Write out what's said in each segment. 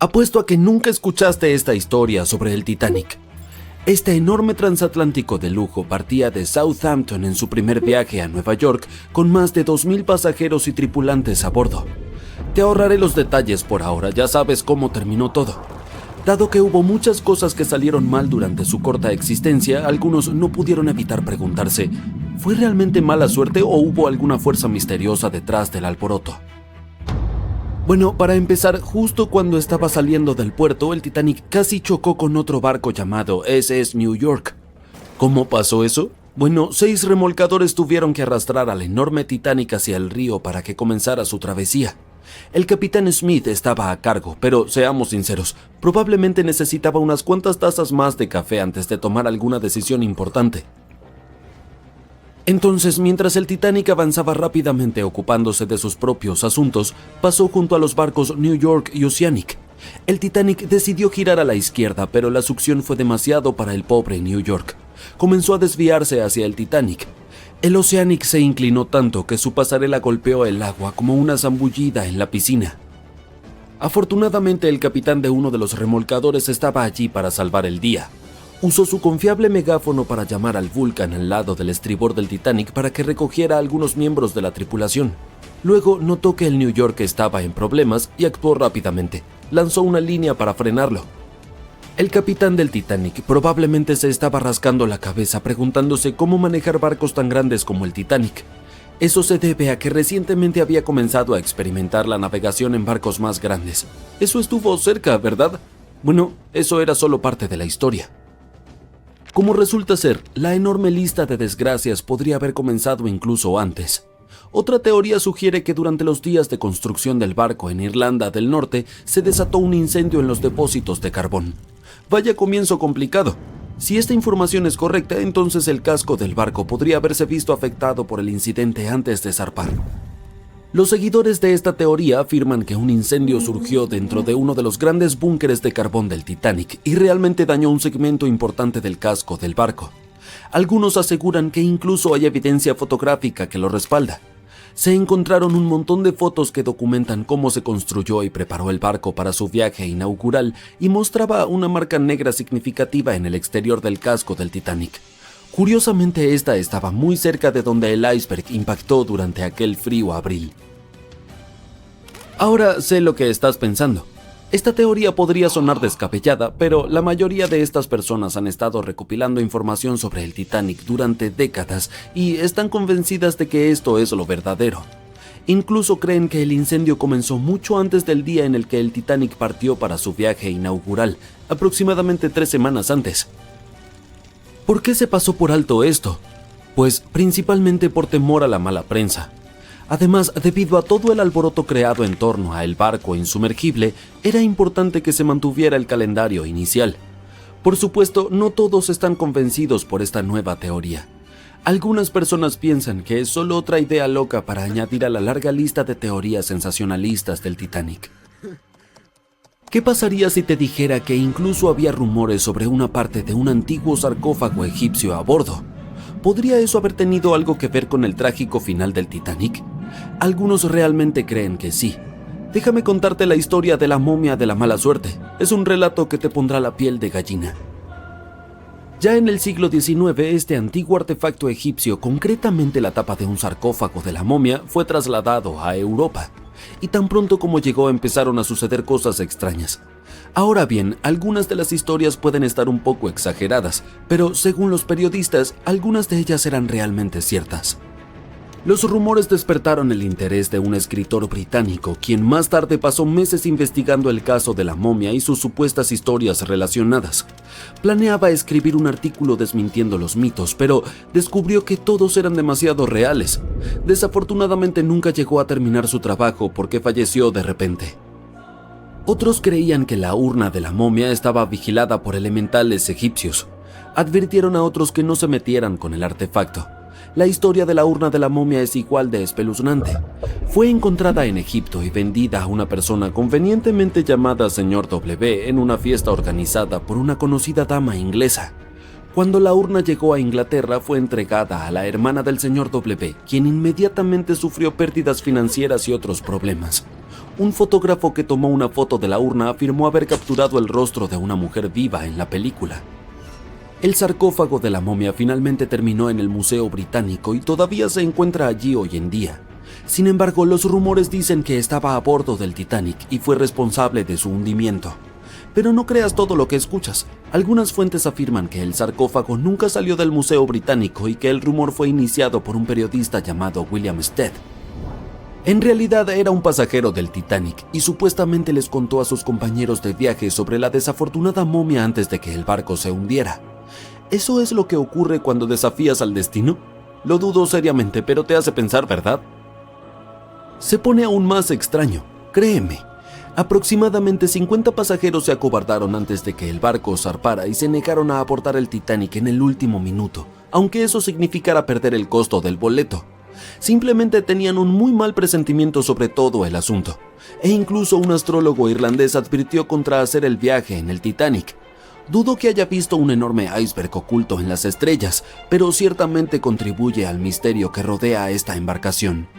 Apuesto a que nunca escuchaste esta historia sobre el Titanic. Este enorme transatlántico de lujo partía de Southampton en su primer viaje a Nueva York con más de 2,000 pasajeros y tripulantes a bordo. Te ahorraré los detalles por ahora, ya sabes cómo terminó todo. Dado que hubo muchas cosas que salieron mal durante su corta existencia, algunos no pudieron evitar preguntarse, ¿fue realmente mala suerte o hubo alguna fuerza misteriosa detrás del alboroto? Bueno, para empezar, justo cuando estaba saliendo del puerto, el Titanic casi chocó con otro barco llamado SS New York. ¿Cómo pasó eso? Bueno, 6 remolcadores tuvieron que arrastrar al enorme Titanic hacia el río para que comenzara su travesía. El capitán Smith estaba a cargo, pero seamos sinceros, probablemente necesitaba unas cuantas tazas más de café antes de tomar alguna decisión importante. Entonces, mientras el Titanic avanzaba rápidamente ocupándose de sus propios asuntos, pasó junto a los barcos New York y Oceanic. El Titanic decidió girar a la izquierda, pero la succión fue demasiado para el pobre New York. Comenzó a desviarse hacia el Titanic. El Oceanic se inclinó tanto que su pasarela golpeó el agua como una zambullida en la piscina. Afortunadamente, el capitán de uno de los remolcadores estaba allí para salvar el día. Usó su confiable megáfono para llamar al Vulcan al lado del estribor del Titanic para que recogiera a algunos miembros de la tripulación. Luego notó que el New York estaba en problemas y actuó rápidamente. Lanzó una línea para frenarlo. El capitán del Titanic probablemente se estaba rascando la cabeza preguntándose cómo manejar barcos tan grandes como el Titanic. Eso se debe a que recientemente había comenzado a experimentar la navegación en barcos más grandes. Eso estuvo cerca, ¿verdad? Bueno, eso era solo parte de la historia. Como resulta ser, la enorme lista de desgracias podría haber comenzado incluso antes. Otra teoría sugiere que durante los días de construcción del barco en Irlanda del Norte se desató un incendio en los depósitos de carbón. Vaya comienzo complicado. Si esta información es correcta, entonces el casco del barco podría haberse visto afectado por el incidente antes de zarpar. Los seguidores de esta teoría afirman que un incendio surgió dentro de uno de los grandes búnkeres de carbón del Titanic y realmente dañó un segmento importante del casco del barco. Algunos aseguran que incluso hay evidencia fotográfica que lo respalda. Se encontraron un montón de fotos que documentan cómo se construyó y preparó el barco para su viaje inaugural y mostraba una marca negra significativa en el exterior del casco del Titanic. Curiosamente, esta estaba muy cerca de donde el iceberg impactó durante aquel frío abril. Ahora sé lo que estás pensando. Esta teoría podría sonar descabellada, pero la mayoría de estas personas han estado recopilando información sobre el Titanic durante décadas y están convencidas de que esto es lo verdadero. Incluso creen que el incendio comenzó mucho antes del día en el que el Titanic partió para su viaje inaugural, aproximadamente 3 semanas antes. ¿Por qué se pasó por alto esto? Pues principalmente por temor a la mala prensa. Además, debido a todo el alboroto creado en torno a el barco insumergible, era importante que se mantuviera el calendario inicial. Por supuesto, no todos están convencidos por esta nueva teoría. Algunas personas piensan que es solo otra idea loca para añadir a la larga lista de teorías sensacionalistas del Titanic. ¿Qué pasaría si te dijera que incluso había rumores sobre una parte de un antiguo sarcófago egipcio a bordo? ¿Podría eso haber tenido algo que ver con el trágico final del Titanic? Algunos realmente creen que sí. Déjame contarte la historia de la momia de la mala suerte. Es un relato que te pondrá la piel de gallina. Ya en el siglo XIX, este antiguo artefacto egipcio, concretamente la tapa de un sarcófago de la momia, fue trasladado a Europa. Y tan pronto como llegó empezaron a suceder cosas extrañas. Ahora bien, algunas de las historias pueden estar un poco exageradas, pero según los periodistas, algunas de ellas eran realmente ciertas. Los rumores despertaron el interés de un escritor británico, quien más tarde pasó meses investigando el caso de la momia y sus supuestas historias relacionadas. Planeaba escribir un artículo desmintiendo los mitos, pero descubrió que todos eran demasiado reales. Desafortunadamente nunca llegó a terminar su trabajo porque falleció de repente. Otros creían que la urna de la momia estaba vigilada por elementales egipcios. Advirtieron a otros que no se metieran con el artefacto. La historia de la urna de la momia es igual de espeluznante. Fue encontrada en Egipto y vendida a una persona convenientemente llamada Sr. W en una fiesta organizada por una conocida dama inglesa. Cuando la urna llegó a Inglaterra, fue entregada a la hermana del Sr. W, quien inmediatamente sufrió pérdidas financieras y otros problemas. Un fotógrafo que tomó una foto de la urna afirmó haber capturado el rostro de una mujer viva en la película. El sarcófago de la momia finalmente terminó en el Museo Británico y todavía se encuentra allí hoy en día. Sin embargo, los rumores dicen que estaba a bordo del Titanic y fue responsable de su hundimiento. Pero no creas todo lo que escuchas. Algunas fuentes afirman que el sarcófago nunca salió del Museo Británico y que el rumor fue iniciado por un periodista llamado William Stead. En realidad era un pasajero del Titanic y supuestamente les contó a sus compañeros de viaje sobre la desafortunada momia antes de que el barco se hundiera. ¿Eso es lo que ocurre cuando desafías al destino? Lo dudo seriamente, pero te hace pensar, ¿verdad? Se pone aún más extraño, créeme. Aproximadamente 50 pasajeros se acobardaron antes de que el barco zarpara y se negaron a abortar el Titanic en el último minuto, aunque eso significara perder el costo del boleto. Simplemente tenían un muy mal presentimiento sobre todo el asunto, e incluso un astrólogo irlandés advirtió contra hacer el viaje en el Titanic. Dudo que haya visto un enorme iceberg oculto en las estrellas, pero ciertamente contribuye al misterio que rodea a esta embarcación.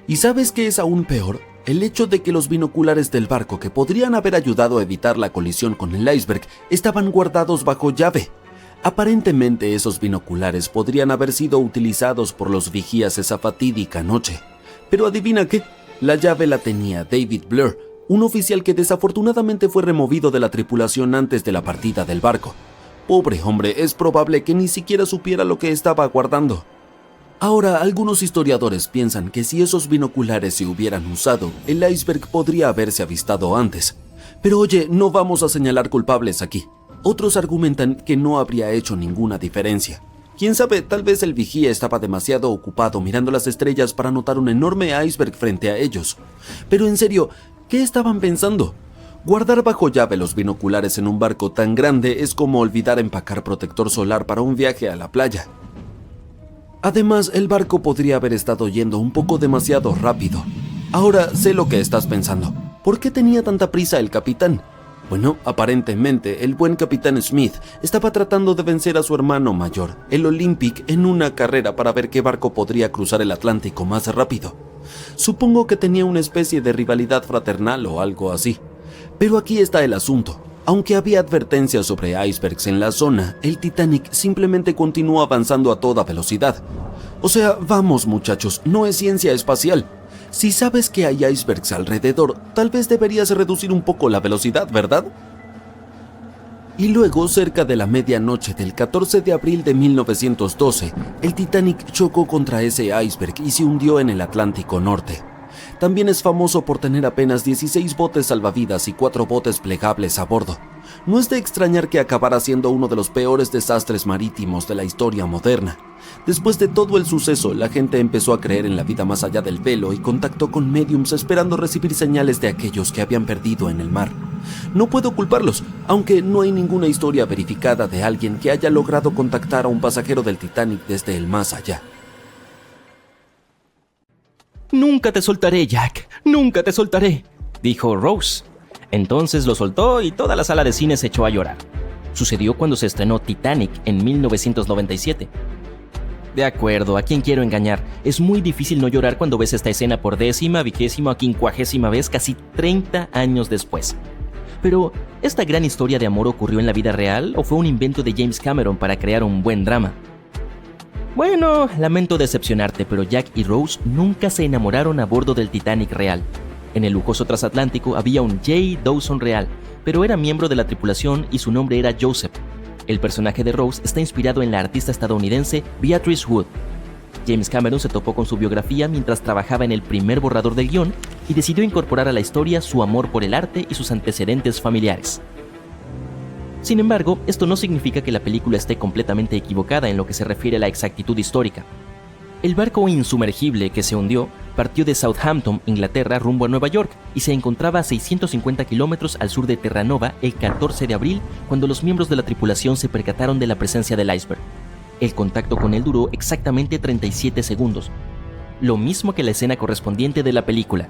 ¿Y sabes qué es aún peor? El hecho de que los binoculares del barco que podrían haber ayudado a evitar la colisión con el iceberg estaban guardados bajo llave. Aparentemente esos binoculares podrían haber sido utilizados por los vigías esa fatídica noche. Pero adivina qué, la llave la tenía David Blur, un oficial que desafortunadamente fue removido de la tripulación antes de la partida del barco. Pobre hombre, es probable que ni siquiera supiera lo que estaba guardando. Ahora, algunos historiadores piensan que si esos binoculares se hubieran usado, el iceberg podría haberse avistado antes. Pero oye, no vamos a señalar culpables aquí. Otros argumentan que no habría hecho ninguna diferencia. Quién sabe, tal vez el vigía estaba demasiado ocupado mirando las estrellas para notar un enorme iceberg frente a ellos. Pero en serio, ¿qué estaban pensando? Guardar bajo llave los binoculares en un barco tan grande es como olvidar empacar protector solar para un viaje a la playa. Además, el barco podría haber estado yendo un poco demasiado rápido. Ahora sé lo que estás pensando. ¿Por qué tenía tanta prisa el capitán? Bueno, aparentemente, el buen capitán Smith estaba tratando de vencer a su hermano mayor, el Olympic, en una carrera para ver qué barco podría cruzar el Atlántico más rápido. Supongo que tenía una especie de rivalidad fraternal o algo así. Pero aquí está el asunto. Aunque había advertencias sobre icebergs en la zona, el Titanic simplemente continuó avanzando a toda velocidad. O sea, vamos muchachos, no es ciencia espacial. Si sabes que hay icebergs alrededor, tal vez deberías reducir un poco la velocidad, ¿verdad? Y luego, cerca de la medianoche del 14 de abril de 1912, el Titanic chocó contra ese iceberg y se hundió en el Atlántico Norte. También es famoso por tener apenas 16 botes salvavidas y 4 botes plegables a bordo. No es de extrañar que acabara siendo uno de los peores desastres marítimos de la historia moderna. Después de todo el suceso, la gente empezó a creer en la vida más allá del velo y contactó con médiums esperando recibir señales de aquellos que habían perdido en el mar. No puedo culparlos, aunque no hay ninguna historia verificada de alguien que haya logrado contactar a un pasajero del Titanic desde el más allá. «Nunca te soltaré, Jack, nunca te soltaré», dijo Rose. Entonces lo soltó y toda la sala de cine se echó a llorar. Sucedió cuando se estrenó Titanic en 1997. De acuerdo, ¿a quién quiero engañar? Es muy difícil no llorar cuando ves esta escena por 10ª, 20ª o 50ª vez casi 30 años después. Pero, ¿esta gran historia de amor ocurrió en la vida real o fue un invento de James Cameron para crear un buen drama? Bueno, lamento decepcionarte, pero Jack y Rose nunca se enamoraron a bordo del Titanic real. En el lujoso transatlántico había un J. Dawson real, pero era miembro de la tripulación y su nombre era Joseph. El personaje de Rose está inspirado en la artista estadounidense Beatrice Wood. James Cameron se topó con su biografía mientras trabajaba en el primer borrador del guión y decidió incorporar a la historia su amor por el arte y sus antecedentes familiares. Sin embargo, esto no significa que la película esté completamente equivocada en lo que se refiere a la exactitud histórica. El barco insumergible que se hundió partió de Southampton, Inglaterra, rumbo a Nueva York y se encontraba a 650 kilómetros al sur de Terranova el 14 de abril cuando los miembros de la tripulación se percataron de la presencia del iceberg. El contacto con él duró exactamente 37 segundos, lo mismo que la escena correspondiente de la película.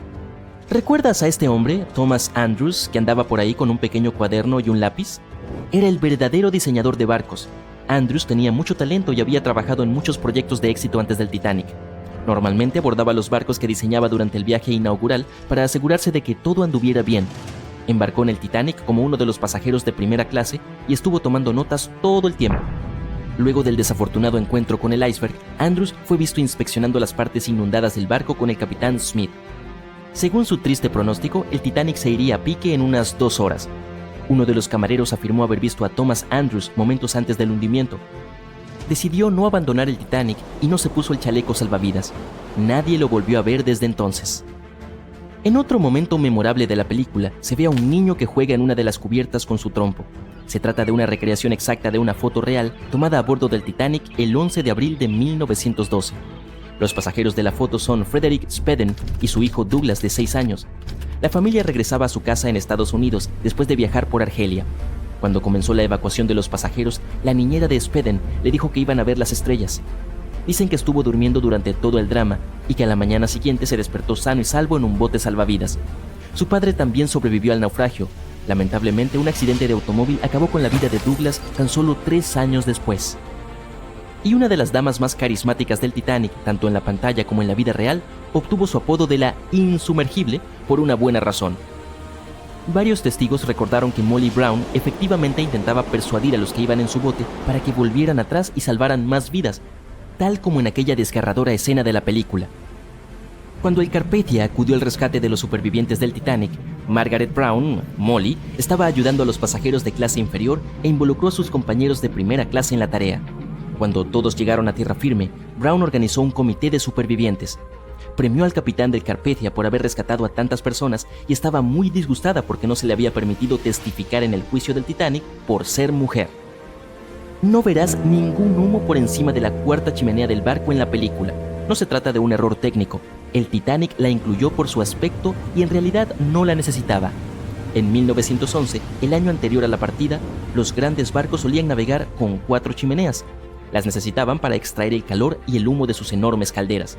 ¿Recuerdas a este hombre, Thomas Andrews, que andaba por ahí con un pequeño cuaderno y un lápiz? Era el verdadero diseñador de barcos. Andrews tenía mucho talento y había trabajado en muchos proyectos de éxito antes del Titanic. Normalmente abordaba los barcos que diseñaba durante el viaje inaugural para asegurarse de que todo anduviera bien. Embarcó en el Titanic como uno de los pasajeros de primera clase y estuvo tomando notas todo el tiempo. Luego del desafortunado encuentro con el iceberg, Andrews fue visto inspeccionando las partes inundadas del barco con el capitán Smith. Según su triste pronóstico, el Titanic se iría a pique en unas 2 horas. Uno de los camareros afirmó haber visto a Thomas Andrews momentos antes del hundimiento. Decidió no abandonar el Titanic y no se puso el chaleco salvavidas. Nadie lo volvió a ver desde entonces. En otro momento memorable de la película, se ve a un niño que juega en una de las cubiertas con su trompo. Se trata de una recreación exacta de una foto real tomada a bordo del Titanic el 11 de abril de 1912. Los pasajeros de la foto son Frederick Spedden y su hijo Douglas, de 6 años. La familia regresaba a su casa en Estados Unidos después de viajar por Argelia. Cuando comenzó la evacuación de los pasajeros, la niñera de Spedden le dijo que iban a ver las estrellas. Dicen que estuvo durmiendo durante todo el drama y que a la mañana siguiente se despertó sano y salvo en un bote salvavidas. Su padre también sobrevivió al naufragio. Lamentablemente, un accidente de automóvil acabó con la vida de Douglas tan solo 3 años después. Y una de las damas más carismáticas del Titanic, tanto en la pantalla como en la vida real, obtuvo su apodo de la insumergible por una buena razón. Varios testigos recordaron que Molly Brown efectivamente intentaba persuadir a los que iban en su bote para que volvieran atrás y salvaran más vidas, tal como en aquella desgarradora escena de la película. Cuando el Carpathia acudió al rescate de los supervivientes del Titanic, Margaret Brown, Molly, estaba ayudando a los pasajeros de clase inferior e involucró a sus compañeros de primera clase en la tarea. Cuando todos llegaron a tierra firme, Brown organizó un comité de supervivientes. Premió al capitán del Carpathia por haber rescatado a tantas personas y estaba muy disgustada porque no se le había permitido testificar en el juicio del Titanic por ser mujer. No verás ningún humo por encima de la cuarta chimenea del barco en la película. No se trata de un error técnico. El Titanic la incluyó por su aspecto y en realidad no la necesitaba. En 1911, el año anterior a la partida, los grandes barcos solían navegar con 4 chimeneas. Las necesitaban para extraer el calor y el humo de sus enormes calderas.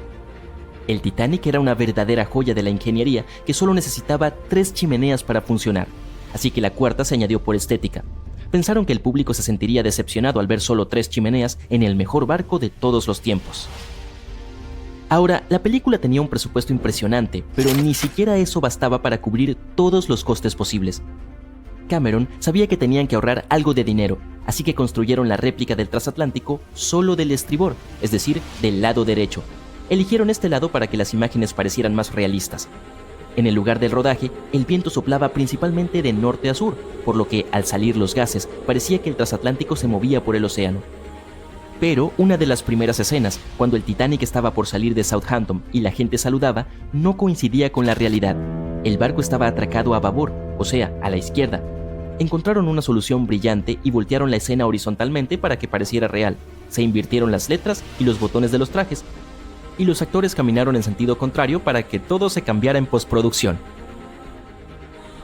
El Titanic era una verdadera joya de la ingeniería que solo necesitaba 3 chimeneas para funcionar, así que la cuarta se añadió por estética. Pensaron que el público se sentiría decepcionado al ver solo 3 chimeneas en el mejor barco de todos los tiempos. Ahora, la película tenía un presupuesto impresionante, pero ni siquiera eso bastaba para cubrir todos los costes posibles. Cameron sabía que tenían que ahorrar algo de dinero, así que construyeron la réplica del transatlántico solo del estribor, es decir, del lado derecho. Eligieron este lado para que las imágenes parecieran más realistas. En el lugar del rodaje, el viento soplaba principalmente de norte a sur, por lo que, al salir los gases, parecía que el transatlántico se movía por el océano. Pero una de las primeras escenas, cuando el Titanic estaba por salir de Southampton y la gente saludaba, no coincidía con la realidad. El barco estaba atracado a babor, o sea, a la izquierda. Encontraron una solución brillante y voltearon la escena horizontalmente para que pareciera real. Se invirtieron las letras y los botones de los trajes, y los actores caminaron en sentido contrario para que todo se cambiara en postproducción.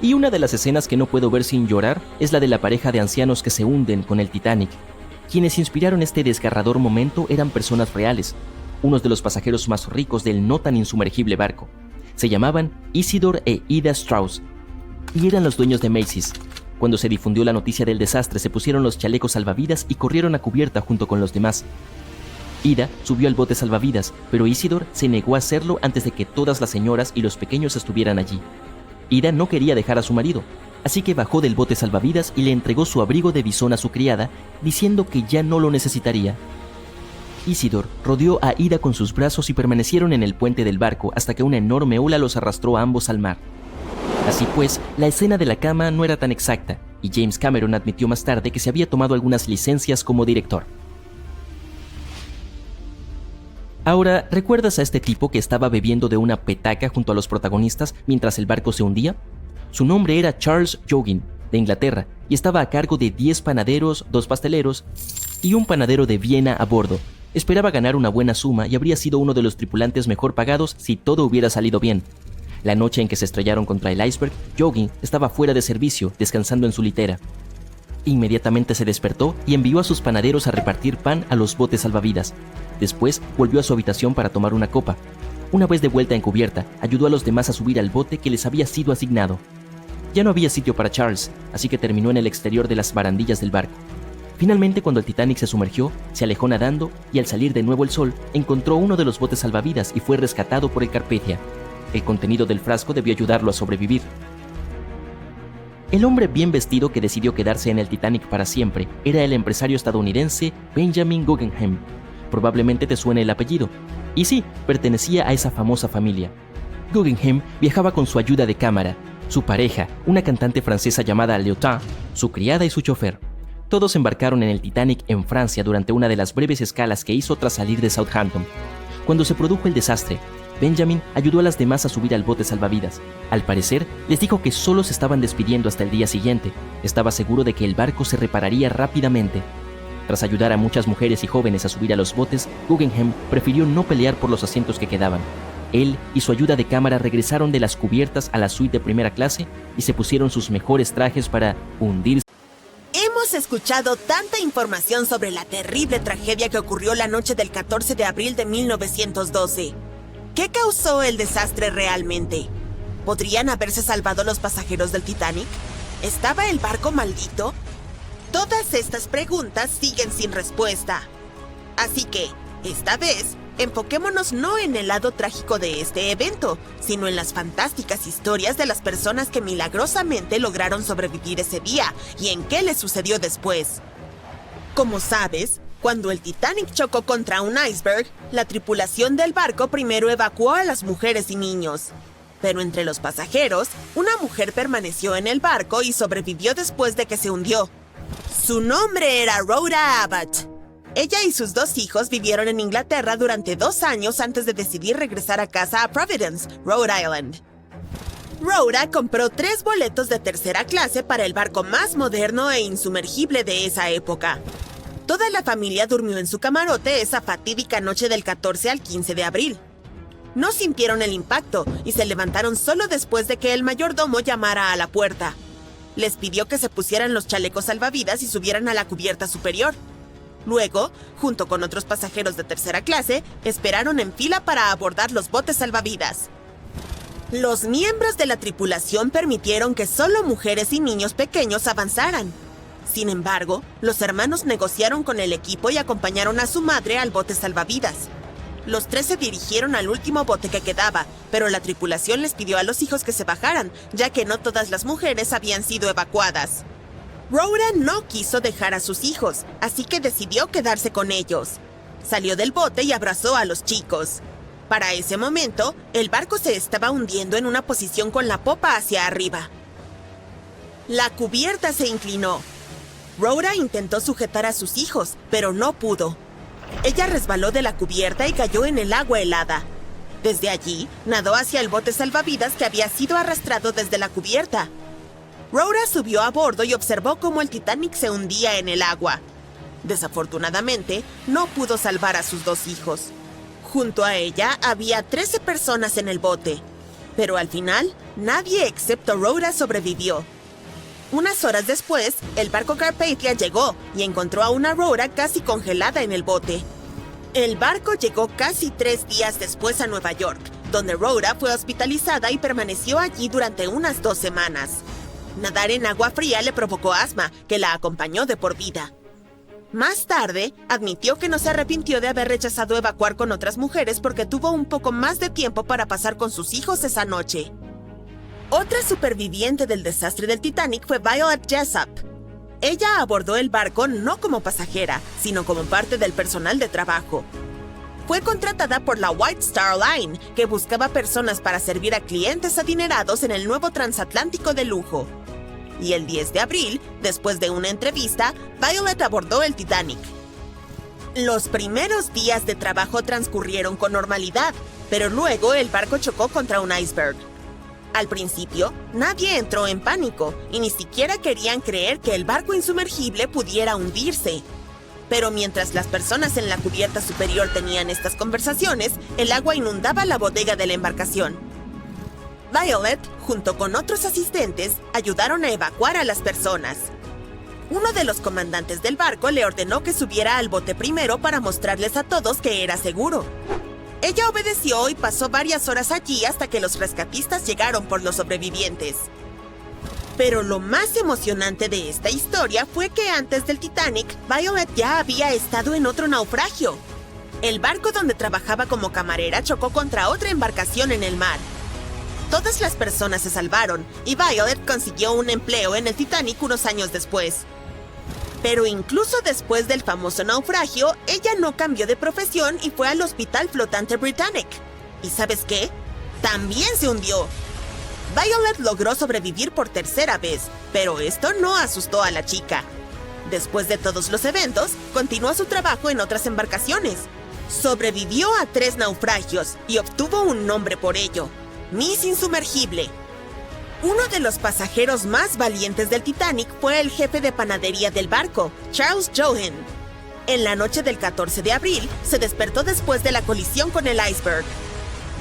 Y una de las escenas que no puedo ver sin llorar es la de la pareja de ancianos que se hunden con el Titanic. Quienes inspiraron este desgarrador momento eran personas reales, unos de los pasajeros más ricos del no tan insumergible barco. Se llamaban Isidore e Ida Strauss, y eran los dueños de Macy's. Cuando se difundió la noticia del desastre, se pusieron los chalecos salvavidas y corrieron a cubierta junto con los demás. Ida subió al bote salvavidas, pero Isidore se negó a hacerlo antes de que todas las señoras y los pequeños estuvieran allí. Ida no quería dejar a su marido, así que bajó del bote salvavidas y le entregó su abrigo de bisón a su criada, diciendo que ya no lo necesitaría. Isidore rodeó a Ida con sus brazos y permanecieron en el puente del barco hasta que una enorme ola los arrastró a ambos al mar. Así pues, la escena de la cama no era tan exacta, y James Cameron admitió más tarde que se había tomado algunas licencias como director. Ahora, ¿recuerdas a este tipo que estaba bebiendo de una petaca junto a los protagonistas mientras el barco se hundía? Su nombre era Charles Joughin, de Inglaterra, y estaba a cargo de 10 panaderos, 2 pasteleros y un panadero de Viena a bordo. Esperaba ganar una buena suma y habría sido uno de los tripulantes mejor pagados si todo hubiera salido bien. La noche en que se estrellaron contra el iceberg, Joughin estaba fuera de servicio, descansando en su litera. Inmediatamente se despertó y envió a sus panaderos a repartir pan a los botes salvavidas. Después volvió a su habitación para tomar una copa. Una vez de vuelta en cubierta, ayudó a los demás a subir al bote que les había sido asignado. Ya no había sitio para Charles, así que terminó en el exterior de las barandillas del barco. Finalmente, cuando el Titanic se sumergió, se alejó nadando y al salir de nuevo el sol, encontró uno de los botes salvavidas y fue rescatado por el Carpathia. El contenido del frasco debió ayudarlo a sobrevivir. El hombre bien vestido que decidió quedarse en el Titanic para siempre era el empresario estadounidense Benjamin Guggenheim. Probablemente te suene el apellido. Y sí, pertenecía a esa famosa familia. Guggenheim viajaba con su ayuda de cámara, su pareja, una cantante francesa llamada Léotard, su criada y su chofer. Todos embarcaron en el Titanic en Francia durante una de las breves escalas que hizo tras salir de Southampton. Cuando se produjo el desastre, Benjamin ayudó a las demás a subir al bote salvavidas. Al parecer, les dijo que solo se estaban despidiendo hasta el día siguiente. Estaba seguro de que el barco se repararía rápidamente. Tras ayudar a muchas mujeres y jóvenes a subir a los botes, Guggenheim prefirió no pelear por los asientos que quedaban. Él y su ayuda de cámara regresaron de las cubiertas a la suite de primera clase y se pusieron sus mejores trajes para hundirse. Hemos escuchado tanta información sobre la terrible tragedia que ocurrió la noche del 14 de abril de 1912. ¿Qué causó el desastre realmente? ¿Podrían haberse salvado los pasajeros del Titanic? ¿Estaba el barco maldito? Todas estas preguntas siguen sin respuesta. Así que, esta vez, enfoquémonos no en el lado trágico de este evento, sino en las fantásticas historias de las personas que milagrosamente lograron sobrevivir ese día y en qué les sucedió después. Como sabes, cuando el Titanic chocó contra un iceberg, la tripulación del barco primero evacuó a las mujeres y niños. Pero entre los pasajeros, una mujer permaneció en el barco y sobrevivió después de que se hundió. Su nombre era Rhoda Abbott. Ella y sus 2 hijos vivieron en Inglaterra durante 2 años antes de decidir regresar a casa a Providence, Rhode Island. Rhoda compró 3 boletos de tercera clase para el barco más moderno e insumergible de esa época. Toda la familia durmió en su camarote esa fatídica noche del 14 al 15 de abril. No sintieron el impacto y se levantaron solo después de que el mayordomo llamara a la puerta. Les pidió que se pusieran los chalecos salvavidas y subieran a la cubierta superior. Luego, junto con otros pasajeros de tercera clase, esperaron en fila para abordar los botes salvavidas. Los miembros de la tripulación permitieron que solo mujeres y niños pequeños avanzaran. Sin embargo, los hermanos negociaron con el equipo y acompañaron a su madre al bote salvavidas. Los 3 se dirigieron al último bote que quedaba, pero la tripulación les pidió a los hijos que se bajaran, ya que no todas las mujeres habían sido evacuadas. Rhoda no quiso dejar a sus hijos, así que decidió quedarse con ellos. Salió del bote y abrazó a los chicos. Para ese momento, el barco se estaba hundiendo en una posición con la popa hacia arriba. La cubierta se inclinó. Rhoda intentó sujetar a sus hijos, pero no pudo. Ella resbaló de la cubierta y cayó en el agua helada. Desde allí, nadó hacia el bote salvavidas que había sido arrastrado desde la cubierta. Rhoda subió a bordo y observó cómo el Titanic se hundía en el agua. Desafortunadamente, no pudo salvar a sus 2 hijos. Junto a ella había 13 personas en el bote, pero al final, nadie excepto Rhoda sobrevivió. Unas horas después, el barco Carpathia llegó y encontró a una Rhoda casi congelada en el bote. El barco llegó casi 3 días después a Nueva York, donde Rhoda fue hospitalizada y permaneció allí durante unas 2 semanas. Nadar en agua fría le provocó asma, que la acompañó de por vida. Más tarde, admitió que no se arrepintió de haber rechazado evacuar con otras mujeres porque tuvo un poco más de tiempo para pasar con sus hijos esa noche. Otra superviviente del desastre del Titanic fue Violet Jessop. Ella abordó el barco no como pasajera, sino como parte del personal de trabajo. Fue contratada por la White Star Line, que buscaba personas para servir a clientes adinerados en el nuevo transatlántico de lujo. Y el 10 de abril, después de una entrevista, Violet abordó el Titanic. Los primeros días de trabajo transcurrieron con normalidad, pero luego el barco chocó contra un iceberg. Al principio, nadie entró en pánico y ni siquiera querían creer que el barco insumergible pudiera hundirse. Pero mientras las personas en la cubierta superior tenían estas conversaciones, el agua inundaba la bodega de la embarcación. Violet, junto con otros asistentes, ayudaron a evacuar a las personas. Uno de los comandantes del barco le ordenó que subiera al bote primero para mostrarles a todos que era seguro. Ella obedeció y pasó varias horas allí hasta que los rescatistas llegaron por los sobrevivientes. Pero lo más emocionante de esta historia fue que antes del Titanic, Violet ya había estado en otro naufragio. El barco donde trabajaba como camarera chocó contra otra embarcación en el mar. Todas las personas se salvaron y Violet consiguió un empleo en el Titanic unos años después. Pero incluso después del famoso naufragio, ella no cambió de profesión y fue al Hospital Flotante Britannic. ¿Y sabes qué? También se hundió. Violet logró sobrevivir por tercera vez, pero esto no asustó a la chica. Después de todos los eventos, continuó su trabajo en otras embarcaciones. Sobrevivió a 3 naufragios y obtuvo un nombre por ello: Miss Insumergible. Uno de los pasajeros más valientes del Titanic fue el jefe de panadería del barco, Charles Johan. En la noche del 14 de abril, se despertó después de la colisión con el iceberg.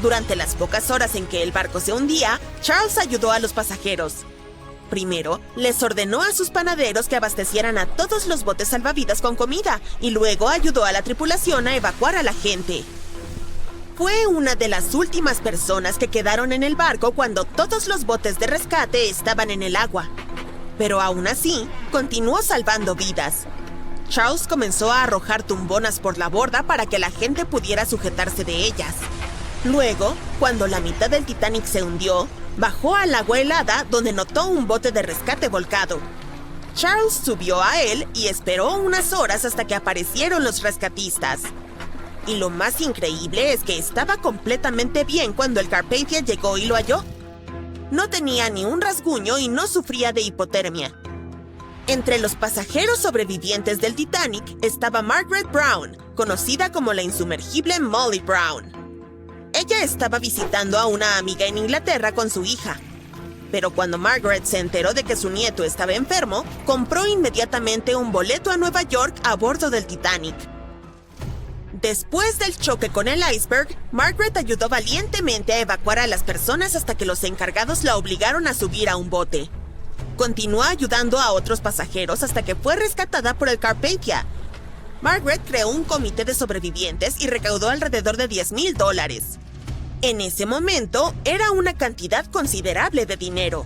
Durante las pocas horas en que el barco se hundía, Charles ayudó a los pasajeros. Primero, les ordenó a sus panaderos que abastecieran a todos los botes salvavidas con comida y luego ayudó a la tripulación a evacuar a la gente. Fue una de las últimas personas que quedaron en el barco cuando todos los botes de rescate estaban en el agua. Pero aún así, continuó salvando vidas. Charles comenzó a arrojar tumbonas por la borda para que la gente pudiera sujetarse de ellas. Luego, cuando la mitad del Titanic se hundió, bajó al agua helada donde notó un bote de rescate volcado. Charles subió a él y esperó unas horas hasta que aparecieron los rescatistas. Y lo más increíble es que estaba completamente bien cuando el Carpathia llegó y lo halló. No tenía ni un rasguño y no sufría de hipotermia. Entre los pasajeros sobrevivientes del Titanic estaba Margaret Brown, conocida como la insumergible Molly Brown. Ella estaba visitando a una amiga en Inglaterra con su hija. Pero cuando Margaret se enteró de que su nieto estaba enfermo, compró inmediatamente un boleto a Nueva York a bordo del Titanic. Después del choque con el iceberg, Margaret ayudó valientemente a evacuar a las personas hasta que los encargados la obligaron a subir a un bote. Continuó ayudando a otros pasajeros hasta que fue rescatada por el Carpathia. Margaret creó un comité de sobrevivientes y recaudó alrededor de $10,000. En ese momento, era una cantidad considerable de dinero.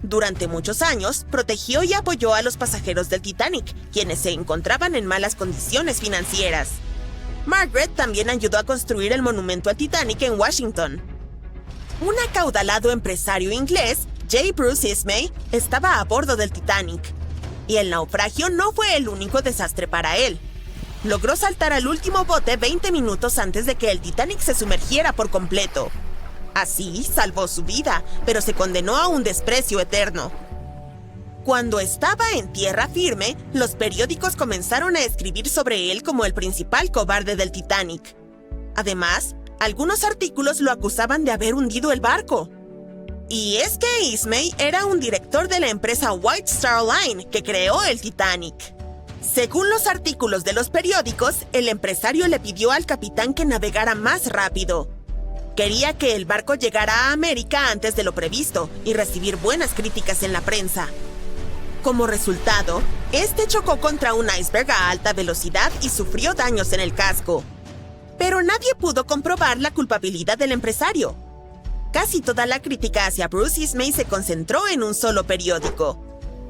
Durante muchos años, protegió y apoyó a los pasajeros del Titanic, quienes se encontraban en malas condiciones financieras. Margaret también ayudó a construir el monumento al Titanic en Washington. Un acaudalado empresario inglés, J. Bruce Ismay, estaba a bordo del Titanic. Y el naufragio no fue el único desastre para él. Logró saltar al último bote 20 minutos antes de que el Titanic se sumergiera por completo. Así salvó su vida, pero se condenó a un desprecio eterno. Cuando estaba en tierra firme, los periódicos comenzaron a escribir sobre él como el principal cobarde del Titanic. Además, algunos artículos lo acusaban de haber hundido el barco. Y es que Ismay era un director de la empresa White Star Line que creó el Titanic. Según los artículos de los periódicos, el empresario le pidió al capitán que navegara más rápido. Quería que el barco llegara a América antes de lo previsto y recibir buenas críticas en la prensa. Como resultado, este chocó contra un iceberg a alta velocidad y sufrió daños en el casco. Pero nadie pudo comprobar la culpabilidad del empresario. Casi toda la crítica hacia Bruce Ismay se concentró en un solo periódico.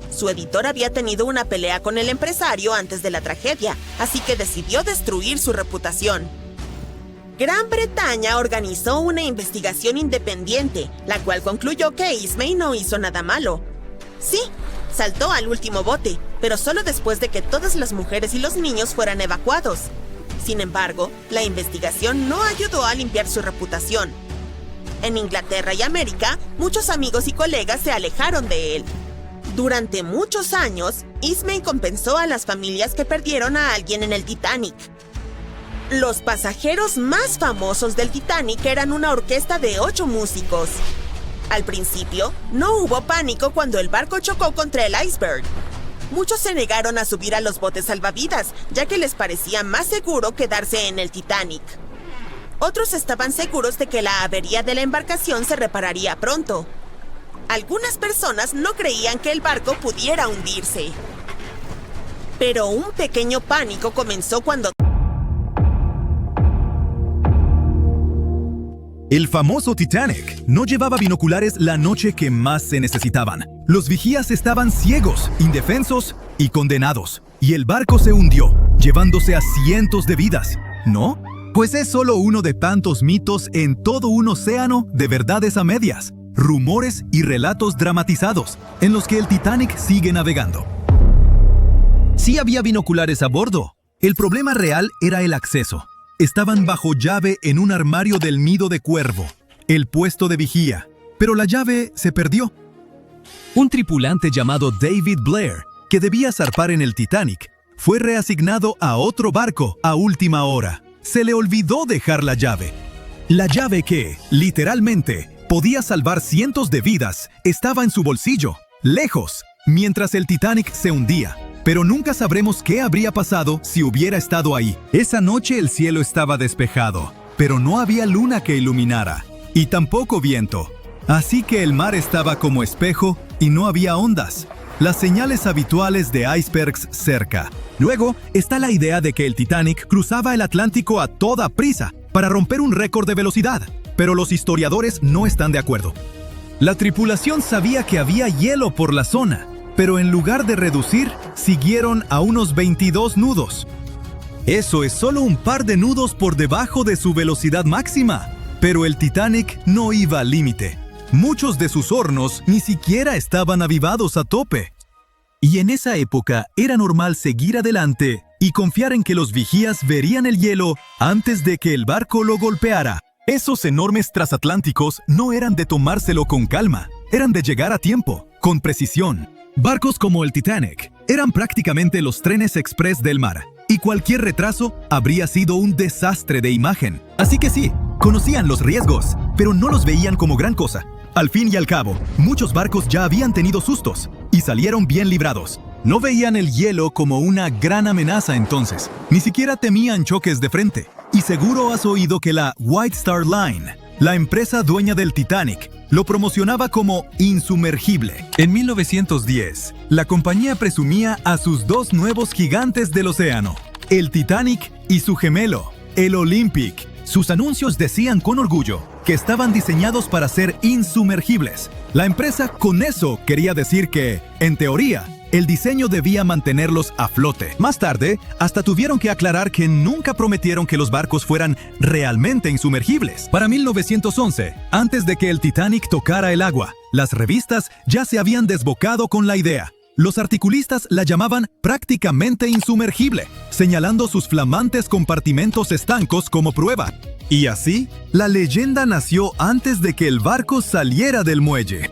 Su editor había tenido una pelea con el empresario antes de la tragedia, así que decidió destruir su reputación. Gran Bretaña organizó una investigación independiente, la cual concluyó que Ismay no hizo nada malo. Sí, saltó al último bote, pero solo después de que todas las mujeres y los niños fueran evacuados. Sin embargo, la investigación no ayudó a limpiar su reputación. En Inglaterra y América, muchos amigos y colegas se alejaron de él. Durante muchos años, Ismay compensó a las familias que perdieron a alguien en el Titanic. Los pasajeros más famosos del Titanic eran una orquesta de 8 músicos. Al principio, no hubo pánico cuando el barco chocó contra el iceberg. Muchos se negaron a subir a los botes salvavidas, ya que les parecía más seguro quedarse en el Titanic. Otros estaban seguros de que la avería de la embarcación se repararía pronto. Algunas personas no creían que el barco pudiera hundirse. Pero un pequeño pánico comenzó cuando El famoso Titanic no llevaba binoculares la noche que más se necesitaban. Los vigías estaban ciegos, indefensos y condenados. Y el barco se hundió, llevándose a cientos de vidas. ¿No? Pues es solo uno de tantos mitos en todo un océano de verdades a medias, rumores y relatos dramatizados en los que el Titanic sigue navegando. Sí había binoculares a bordo. El problema real era el acceso. Estaban bajo llave en un armario del nido de cuervo, el puesto de vigía, pero la llave se perdió. Un tripulante llamado David Blair, que debía zarpar en el Titanic, fue reasignado a otro barco a última hora. Se le olvidó dejar la llave. La llave que, literalmente, podía salvar cientos de vidas, estaba en su bolsillo, lejos, mientras el Titanic se hundía. Pero nunca sabremos qué habría pasado si hubiera estado ahí. Esa noche el cielo estaba despejado, pero no había luna que iluminara, y tampoco viento. Así que el mar estaba como espejo y no había ondas, las señales habituales de icebergs cerca. Luego está la idea de que el Titanic cruzaba el Atlántico a toda prisa para romper un récord de velocidad, pero los historiadores no están de acuerdo. La tripulación sabía que había hielo por la zona, pero en lugar de reducir, siguieron a unos 22 nudos. Eso es solo un par de nudos por debajo de su velocidad máxima, pero el Titanic no iba al límite. Muchos de sus hornos ni siquiera estaban avivados a tope. Y en esa época era normal seguir adelante y confiar en que los vigías verían el hielo antes de que el barco lo golpeara. Esos enormes transatlánticos no eran de tomárselo con calma, eran de llegar a tiempo, con precisión. Barcos como el Titanic eran prácticamente los trenes express del mar, y cualquier retraso habría sido un desastre de imagen. Así que sí, conocían los riesgos, pero no los veían como gran cosa. Al fin y al cabo, muchos barcos ya habían tenido sustos, y salieron bien librados. No veían el hielo como una gran amenaza entonces, ni siquiera temían choques de frente. Y seguro has oído que la White Star Line, la empresa dueña del Titanic, lo promocionaba como insumergible. En 1910, la compañía presumía a sus dos nuevos gigantes del océano, el Titanic y su gemelo, el Olympic. Sus anuncios decían con orgullo que estaban diseñados para ser insumergibles. La empresa con eso quería decir que, en teoría, el diseño debía mantenerlos a flote. Más tarde, hasta tuvieron que aclarar que nunca prometieron que los barcos fueran realmente insumergibles. Para 1911, antes de que el Titanic tocara el agua, las revistas ya se habían desbocado con la idea. Los articulistas la llamaban prácticamente insumergible, señalando sus flamantes compartimentos estancos como prueba. Y así, la leyenda nació antes de que el barco saliera del muelle.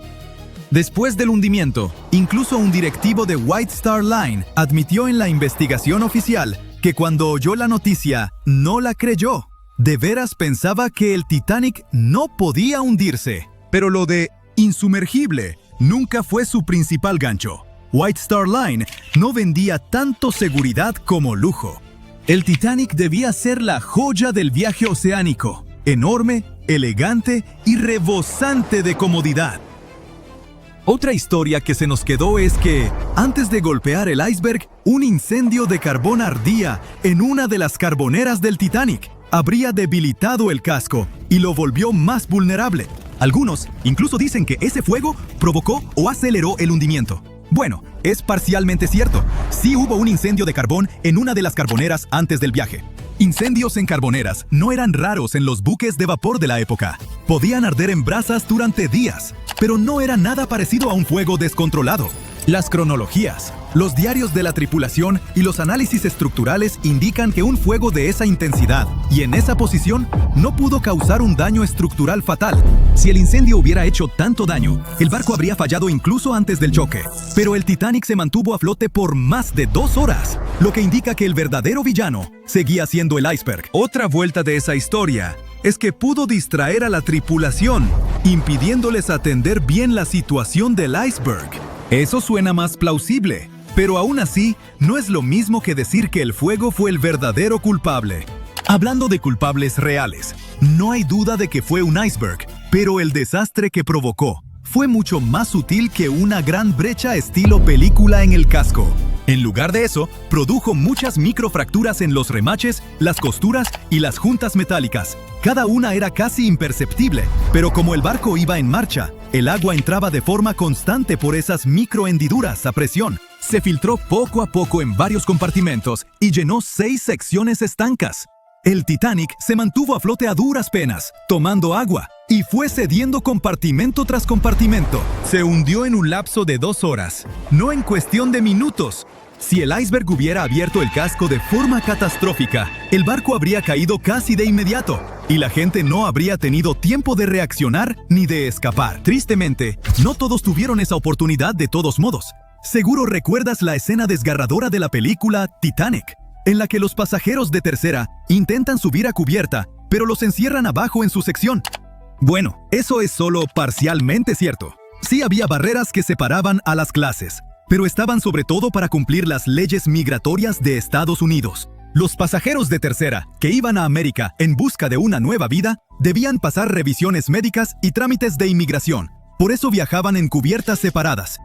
Después del hundimiento, incluso un directivo de White Star Line admitió en la investigación oficial que cuando oyó la noticia, no la creyó. De veras pensaba que el Titanic no podía hundirse. Pero lo de insumergible nunca fue su principal gancho. White Star Line no vendía tanto seguridad como lujo. El Titanic debía ser la joya del viaje oceánico, enorme, elegante y rebosante de comodidad. Otra historia que se nos quedó es que, antes de golpear el iceberg, un incendio de carbón ardía en una de las carboneras del Titanic. Habría debilitado el casco y lo volvió más vulnerable. Algunos incluso dicen que ese fuego provocó o aceleró el hundimiento. Bueno, es parcialmente cierto. Sí hubo un incendio de carbón en una de las carboneras antes del viaje. Incendios en carboneras no eran raros en los buques de vapor de la época. Podían arder en brasas durante días, pero no era nada parecido a un fuego descontrolado. Las cronologías, los diarios de la tripulación y los análisis estructurales indican que un fuego de esa intensidad y en esa posición no pudo causar un daño estructural fatal. Si el incendio hubiera hecho tanto daño, el barco habría fallado incluso antes del choque. Pero el Titanic se mantuvo a flote por más de 2 horas, lo que indica que el verdadero villano seguía siendo el iceberg. Otra vuelta de esa historia es que pudo distraer a la tripulación, impidiéndoles atender bien la situación del iceberg. Eso suena más plausible, pero aún así no es lo mismo que decir que el fuego fue el verdadero culpable. Hablando de culpables reales, no hay duda de que fue un iceberg, pero el desastre que provocó fue mucho más sutil que una gran brecha estilo película en el casco. En lugar de eso, produjo muchas microfracturas en los remaches, las costuras y las juntas metálicas. Cada una era casi imperceptible, pero como el barco iba en marcha, el agua entraba de forma constante por esas microhendiduras a presión. Se filtró poco a poco en varios compartimentos y llenó 6 secciones estancas. El Titanic se mantuvo a flote a duras penas, tomando agua, y fue cediendo compartimento tras compartimento. Se hundió en un lapso de 2 horas, no en cuestión de minutos. Si el iceberg hubiera abierto el casco de forma catastrófica, el barco habría caído casi de inmediato, y la gente no habría tenido tiempo de reaccionar ni de escapar. Tristemente, no todos tuvieron esa oportunidad de todos modos. Seguro recuerdas la escena desgarradora de la película Titanic, en la que los pasajeros de tercera intentan subir a cubierta, pero los encierran abajo en su sección. Bueno, eso es solo parcialmente cierto. Sí había barreras que separaban a las clases, pero estaban sobre todo para cumplir las leyes migratorias de Estados Unidos. Los pasajeros de tercera, que iban a América en busca de una nueva vida, debían pasar revisiones médicas y trámites de inmigración. Por eso viajaban en cubiertas separadas.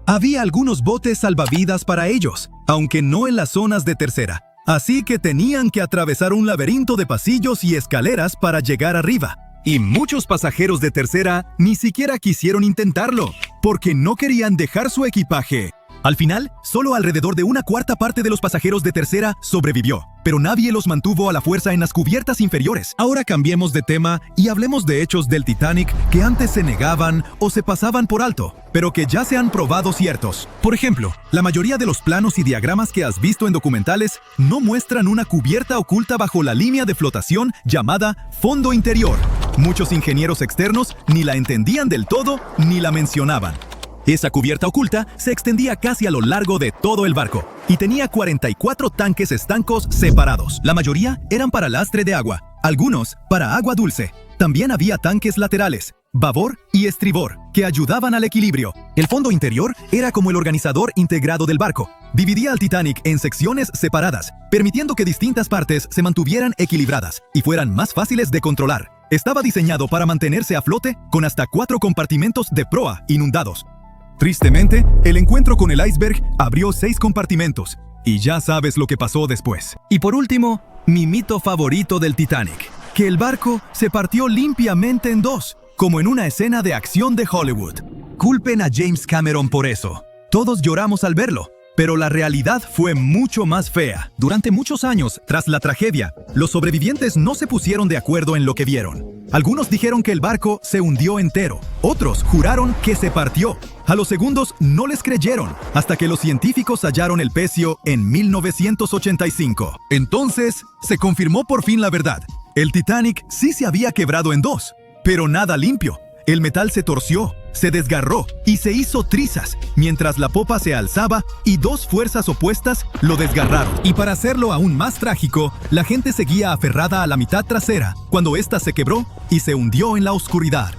Había algunos botes salvavidas para ellos, aunque no en las zonas de tercera. Así que tenían que atravesar un laberinto de pasillos y escaleras para llegar arriba. Y muchos pasajeros de tercera ni siquiera quisieron intentarlo, porque no querían dejar su equipaje. Al final, solo alrededor de 1/4 parte de los pasajeros de tercera sobrevivió, pero nadie los mantuvo a la fuerza en las cubiertas inferiores. Ahora cambiemos de tema y hablemos de hechos del Titanic que antes se negaban o se pasaban por alto, pero que ya se han probado ciertos. Por ejemplo, la mayoría de los planos y diagramas que has visto en documentales no muestran una cubierta oculta bajo la línea de flotación llamada fondo interior. Muchos ingenieros externos ni la entendían del todo ni la mencionaban. Esa cubierta oculta se extendía casi a lo largo de todo el barco y tenía 44 tanques estancos separados. La mayoría eran para lastre de agua, algunos para agua dulce. También había tanques laterales, babor y estribor, que ayudaban al equilibrio. El fondo interior era como el organizador integrado del barco. Dividía al Titanic en secciones separadas, permitiendo que distintas partes se mantuvieran equilibradas y fueran más fáciles de controlar. Estaba diseñado para mantenerse a flote con hasta 4 compartimentos de proa inundados. Tristemente, el encuentro con el iceberg abrió 6 compartimentos, y ya sabes lo que pasó después. Y por último, mi mito favorito del Titanic, que el barco se partió limpiamente en 2, como en una escena de acción de Hollywood. Culpen a James Cameron por eso. Todos lloramos al verlo, pero la realidad fue mucho más fea. Durante muchos años, tras la tragedia, los sobrevivientes no se pusieron de acuerdo en lo que vieron. Algunos dijeron que el barco se hundió entero, otros juraron que se partió. A los segundos no les creyeron, hasta que los científicos hallaron el pecio en 1985. Entonces, se confirmó por fin la verdad. El Titanic sí se había quebrado en 2, pero nada limpio. El metal se torció, se desgarró y se hizo trizas, mientras la popa se alzaba y 2 fuerzas opuestas lo desgarraron. Y para hacerlo aún más trágico, la gente seguía aferrada a la mitad trasera, cuando ésta se quebró y se hundió en la oscuridad.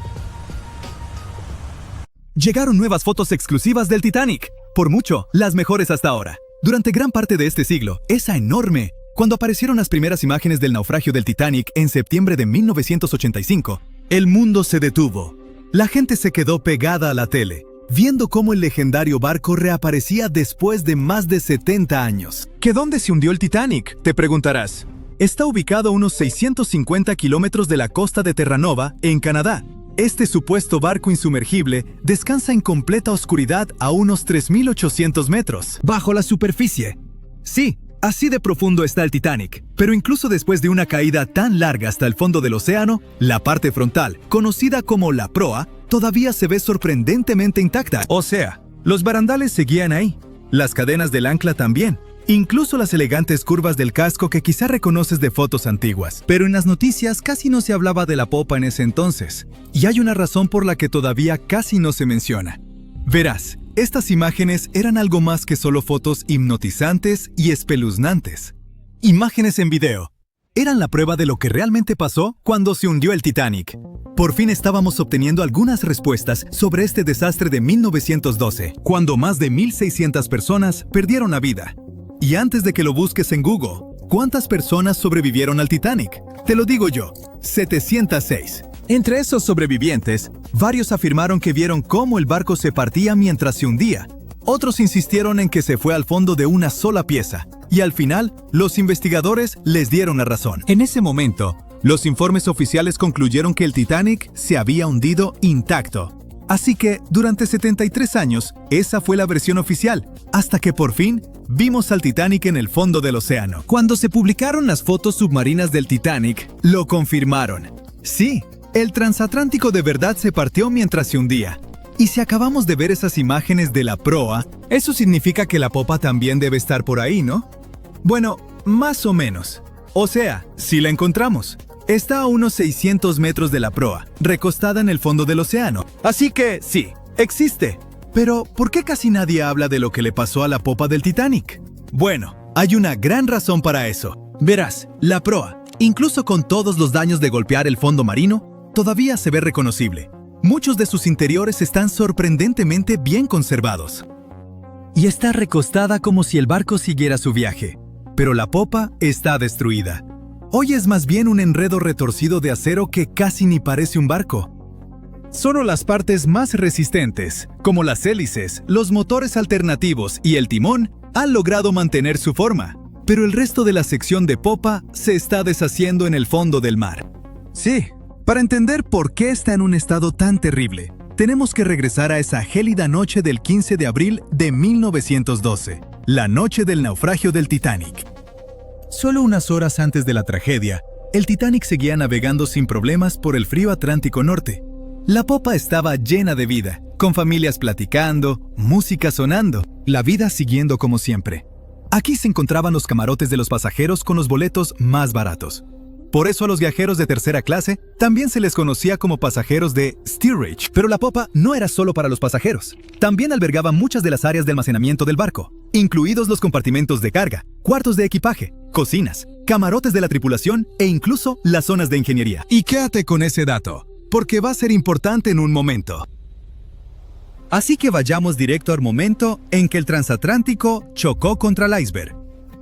Llegaron nuevas fotos exclusivas del Titanic, por mucho, las mejores hasta ahora. Durante gran parte de este siglo, esa enorme... Cuando aparecieron las primeras imágenes del naufragio del Titanic en septiembre de 1985, el mundo se detuvo. La gente se quedó pegada a la tele, viendo cómo el legendario barco reaparecía después de más de 70 años. ¿Que dónde se hundió el Titanic?, te preguntarás. Está ubicado a unos 650 kilómetros de la costa de Terranova, en Canadá. Este supuesto barco insumergible descansa en completa oscuridad a unos 3.800 metros, bajo la superficie. Sí, así de profundo está el Titanic, pero incluso después de una caída tan larga hasta el fondo del océano, la parte frontal, conocida como la proa, todavía se ve sorprendentemente intacta. O sea, los barandales seguían ahí, las cadenas del ancla también, incluso las elegantes curvas del casco que quizá reconoces de fotos antiguas. Pero en las noticias casi no se hablaba de la popa en ese entonces, y hay una razón por la que todavía casi no se menciona. Verás, estas imágenes eran algo más que solo fotos hipnotizantes y espeluznantes. Imágenes en video. Eran la prueba de lo que realmente pasó cuando se hundió el Titanic. Por fin estábamos obteniendo algunas respuestas sobre este desastre de 1912, cuando más de 1.600 personas perdieron la vida. Y antes de que lo busques en Google, ¿cuántas personas sobrevivieron al Titanic? Te lo digo yo, 706. Entre esos sobrevivientes, varios afirmaron que vieron cómo el barco se partía mientras se hundía, Otros insistieron en que se fue al fondo de una sola pieza, y al final, los investigadores les dieron la razón. En ese momento, los informes oficiales concluyeron que el Titanic se había hundido intacto. Así que, durante 73 años, esa fue la versión oficial, hasta que por fin vimos al Titanic en el fondo del océano. Cuando se publicaron las fotos submarinas del Titanic, lo confirmaron. Sí, el transatlántico de verdad se partió mientras se hundía. Y si acabamos de ver esas imágenes de la proa, eso significa que la popa también debe estar por ahí, ¿no? Bueno, más o menos. O sea, si la encontramos. Está a unos 600 metros de la proa, recostada en el fondo del océano. Así que, sí, existe. Pero, ¿por qué casi nadie habla de lo que le pasó a la popa del Titanic? Bueno, hay una gran razón para eso. Verás, la proa, incluso con todos los daños de golpear el fondo marino, todavía se ve reconocible. Muchos de sus interiores están sorprendentemente bien conservados. Y está recostada como si el barco siguiera su viaje. Pero la popa está destruida. Hoy es más bien un enredo retorcido de acero que casi ni parece un barco. Solo las partes más resistentes, como las hélices, los motores alternativos y el timón, han logrado mantener su forma. Pero el resto de la sección de popa se está deshaciendo en el fondo del mar. Sí, para entender por qué está en un estado tan terrible, tenemos que regresar a esa gélida noche del 15 de abril de 1912, la noche del naufragio del Titanic. Solo unas horas antes de la tragedia, el Titanic seguía navegando sin problemas por el frío Atlántico Norte. La popa estaba llena de vida, con familias platicando, música sonando, la vida siguiendo como siempre. Aquí se encontraban los camarotes de los pasajeros con los boletos más baratos. Por eso a los viajeros de tercera clase también se les conocía como pasajeros de steerage. Pero la popa no era solo para los pasajeros. También albergaba muchas de las áreas de almacenamiento del barco, incluidos los compartimentos de carga, cuartos de equipaje, cocinas, camarotes de la tripulación e incluso las zonas de ingeniería. Y quédate con ese dato, porque va a ser importante en un momento. Así que vayamos directo al momento en que el transatlántico chocó contra el iceberg.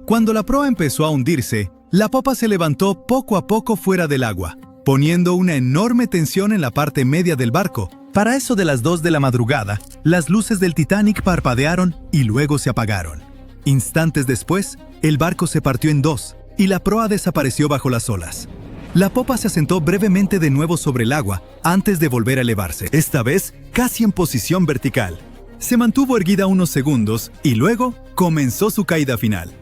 Cuando la proa empezó a hundirse, la popa se levantó poco a poco fuera del agua, poniendo una enorme tensión en la parte media del barco. Para eso de las 2 de la madrugada, las luces del Titanic parpadearon y luego se apagaron. Instantes después, el barco se partió en dos y la proa desapareció bajo las olas. La popa se asentó brevemente de nuevo sobre el agua antes de volver a elevarse, esta vez casi en posición vertical. Se mantuvo erguida unos segundos y luego comenzó su caída final.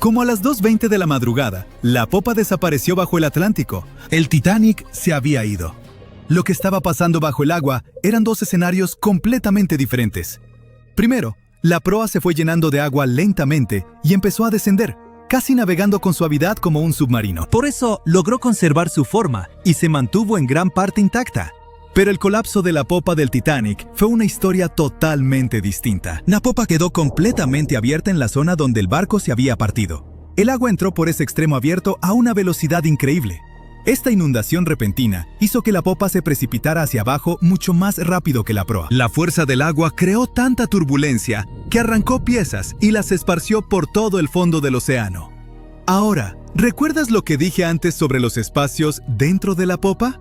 Como a las 2:20 de la madrugada, la popa desapareció bajo el Atlántico. El Titanic se había ido. Lo que estaba pasando bajo el agua eran dos escenarios completamente diferentes. Primero, la proa se fue llenando de agua lentamente y empezó a descender, casi navegando con suavidad como un submarino. Por eso logró conservar su forma y se mantuvo en gran parte intacta. Pero el colapso de la popa del Titanic fue una historia totalmente distinta. La popa quedó completamente abierta en la zona donde el barco se había partido. El agua entró por ese extremo abierto a una velocidad increíble. Esta inundación repentina hizo que la popa se precipitara hacia abajo mucho más rápido que la proa. La fuerza del agua creó tanta turbulencia que arrancó piezas y las esparció por todo el fondo del océano. Ahora, ¿recuerdas lo que dije antes sobre los espacios dentro de la popa?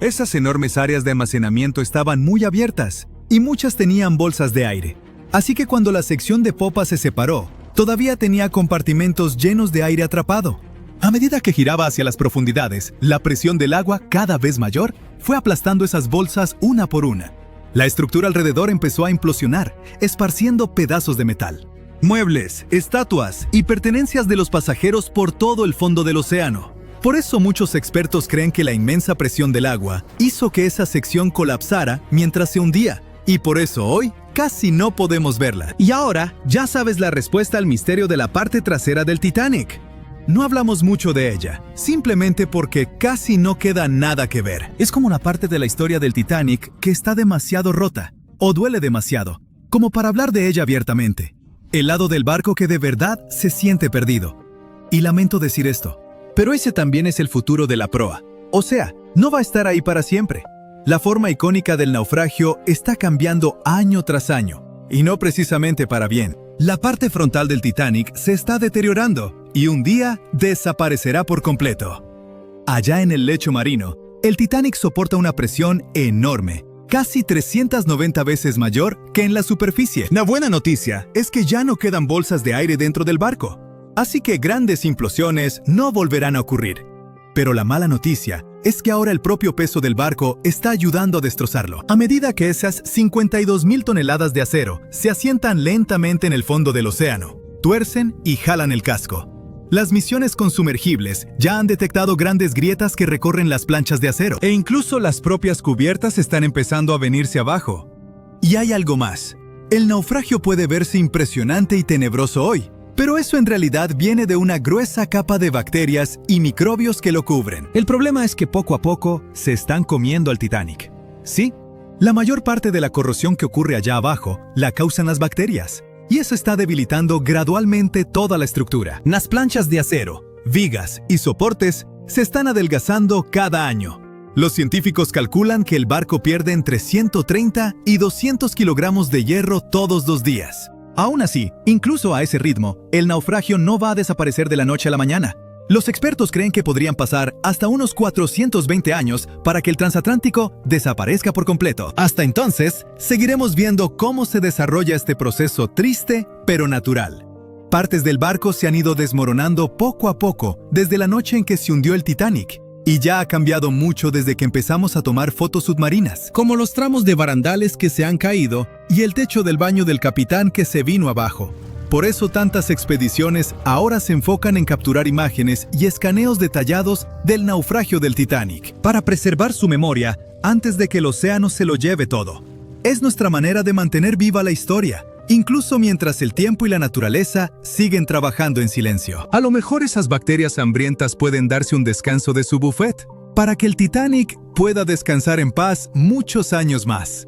Esas enormes áreas de almacenamiento estaban muy abiertas y muchas tenían bolsas de aire. Así que cuando la sección de popa se separó, todavía tenía compartimentos llenos de aire atrapado. A medida que giraba hacia las profundidades, la presión del agua, cada vez mayor, fue aplastando esas bolsas una por una. La estructura alrededor empezó a implosionar, esparciendo pedazos de metal. Muebles, estatuas y pertenencias de los pasajeros por todo el fondo del océano. Por eso muchos expertos creen que la inmensa presión del agua hizo que esa sección colapsara mientras se hundía, y por eso hoy casi no podemos verla. Y ahora ya sabes la respuesta al misterio de la parte trasera del Titanic. No hablamos mucho de ella, simplemente porque casi no queda nada que ver. Es como una parte de la historia del Titanic que está demasiado rota, o duele demasiado, como para hablar de ella abiertamente. El lado del barco que de verdad se siente perdido. Y lamento decir esto, pero ese también es el futuro de la proa. O sea, no va a estar ahí para siempre. La forma icónica del naufragio está cambiando año tras año, y no precisamente para bien. La parte frontal del Titanic se está deteriorando, y un día desaparecerá por completo. Allá en el lecho marino, el Titanic soporta una presión enorme, casi 390 veces mayor que en la superficie. La buena noticia es que ya no quedan bolsas de aire dentro del barco, así que grandes implosiones no volverán a ocurrir. Pero la mala noticia es que ahora el propio peso del barco está ayudando a destrozarlo. A medida que esas 52,000 toneladas de acero se asientan lentamente en el fondo del océano, tuercen y jalan el casco. Las misiones con sumergibles ya han detectado grandes grietas que recorren las planchas de acero. E incluso las propias cubiertas están empezando a venirse abajo. Y hay algo más. El naufragio puede verse impresionante y tenebroso hoy, pero eso en realidad viene de una gruesa capa de bacterias y microbios que lo cubren. El problema es que poco a poco se están comiendo al Titanic. Sí, la mayor parte de la corrosión que ocurre allá abajo la causan las bacterias. Y eso está debilitando gradualmente toda la estructura. Las planchas de acero, vigas y soportes se están adelgazando cada año. Los científicos calculan que el barco pierde entre 130 y 200 kilogramos de hierro todos los días. Aún así, incluso a ese ritmo, el naufragio no va a desaparecer de la noche a la mañana. Los expertos creen que podrían pasar hasta unos 420 años para que el transatlántico desaparezca por completo. Hasta entonces, seguiremos viendo cómo se desarrolla este proceso triste, pero natural. Partes del barco se han ido desmoronando poco a poco desde la noche en que se hundió el Titanic, y ya ha cambiado mucho desde que empezamos a tomar fotos submarinas, como los tramos de barandales que se han caído y el techo del baño del capitán que se vino abajo. Por eso tantas expediciones ahora se enfocan en capturar imágenes y escaneos detallados del naufragio del Titanic, para preservar su memoria antes de que el océano se lo lleve todo. Es nuestra manera de mantener viva la historia, incluso mientras el tiempo y la naturaleza siguen trabajando en silencio. A lo mejor esas bacterias hambrientas pueden darse un descanso de su buffet, para que el Titanic pueda descansar en paz muchos años más.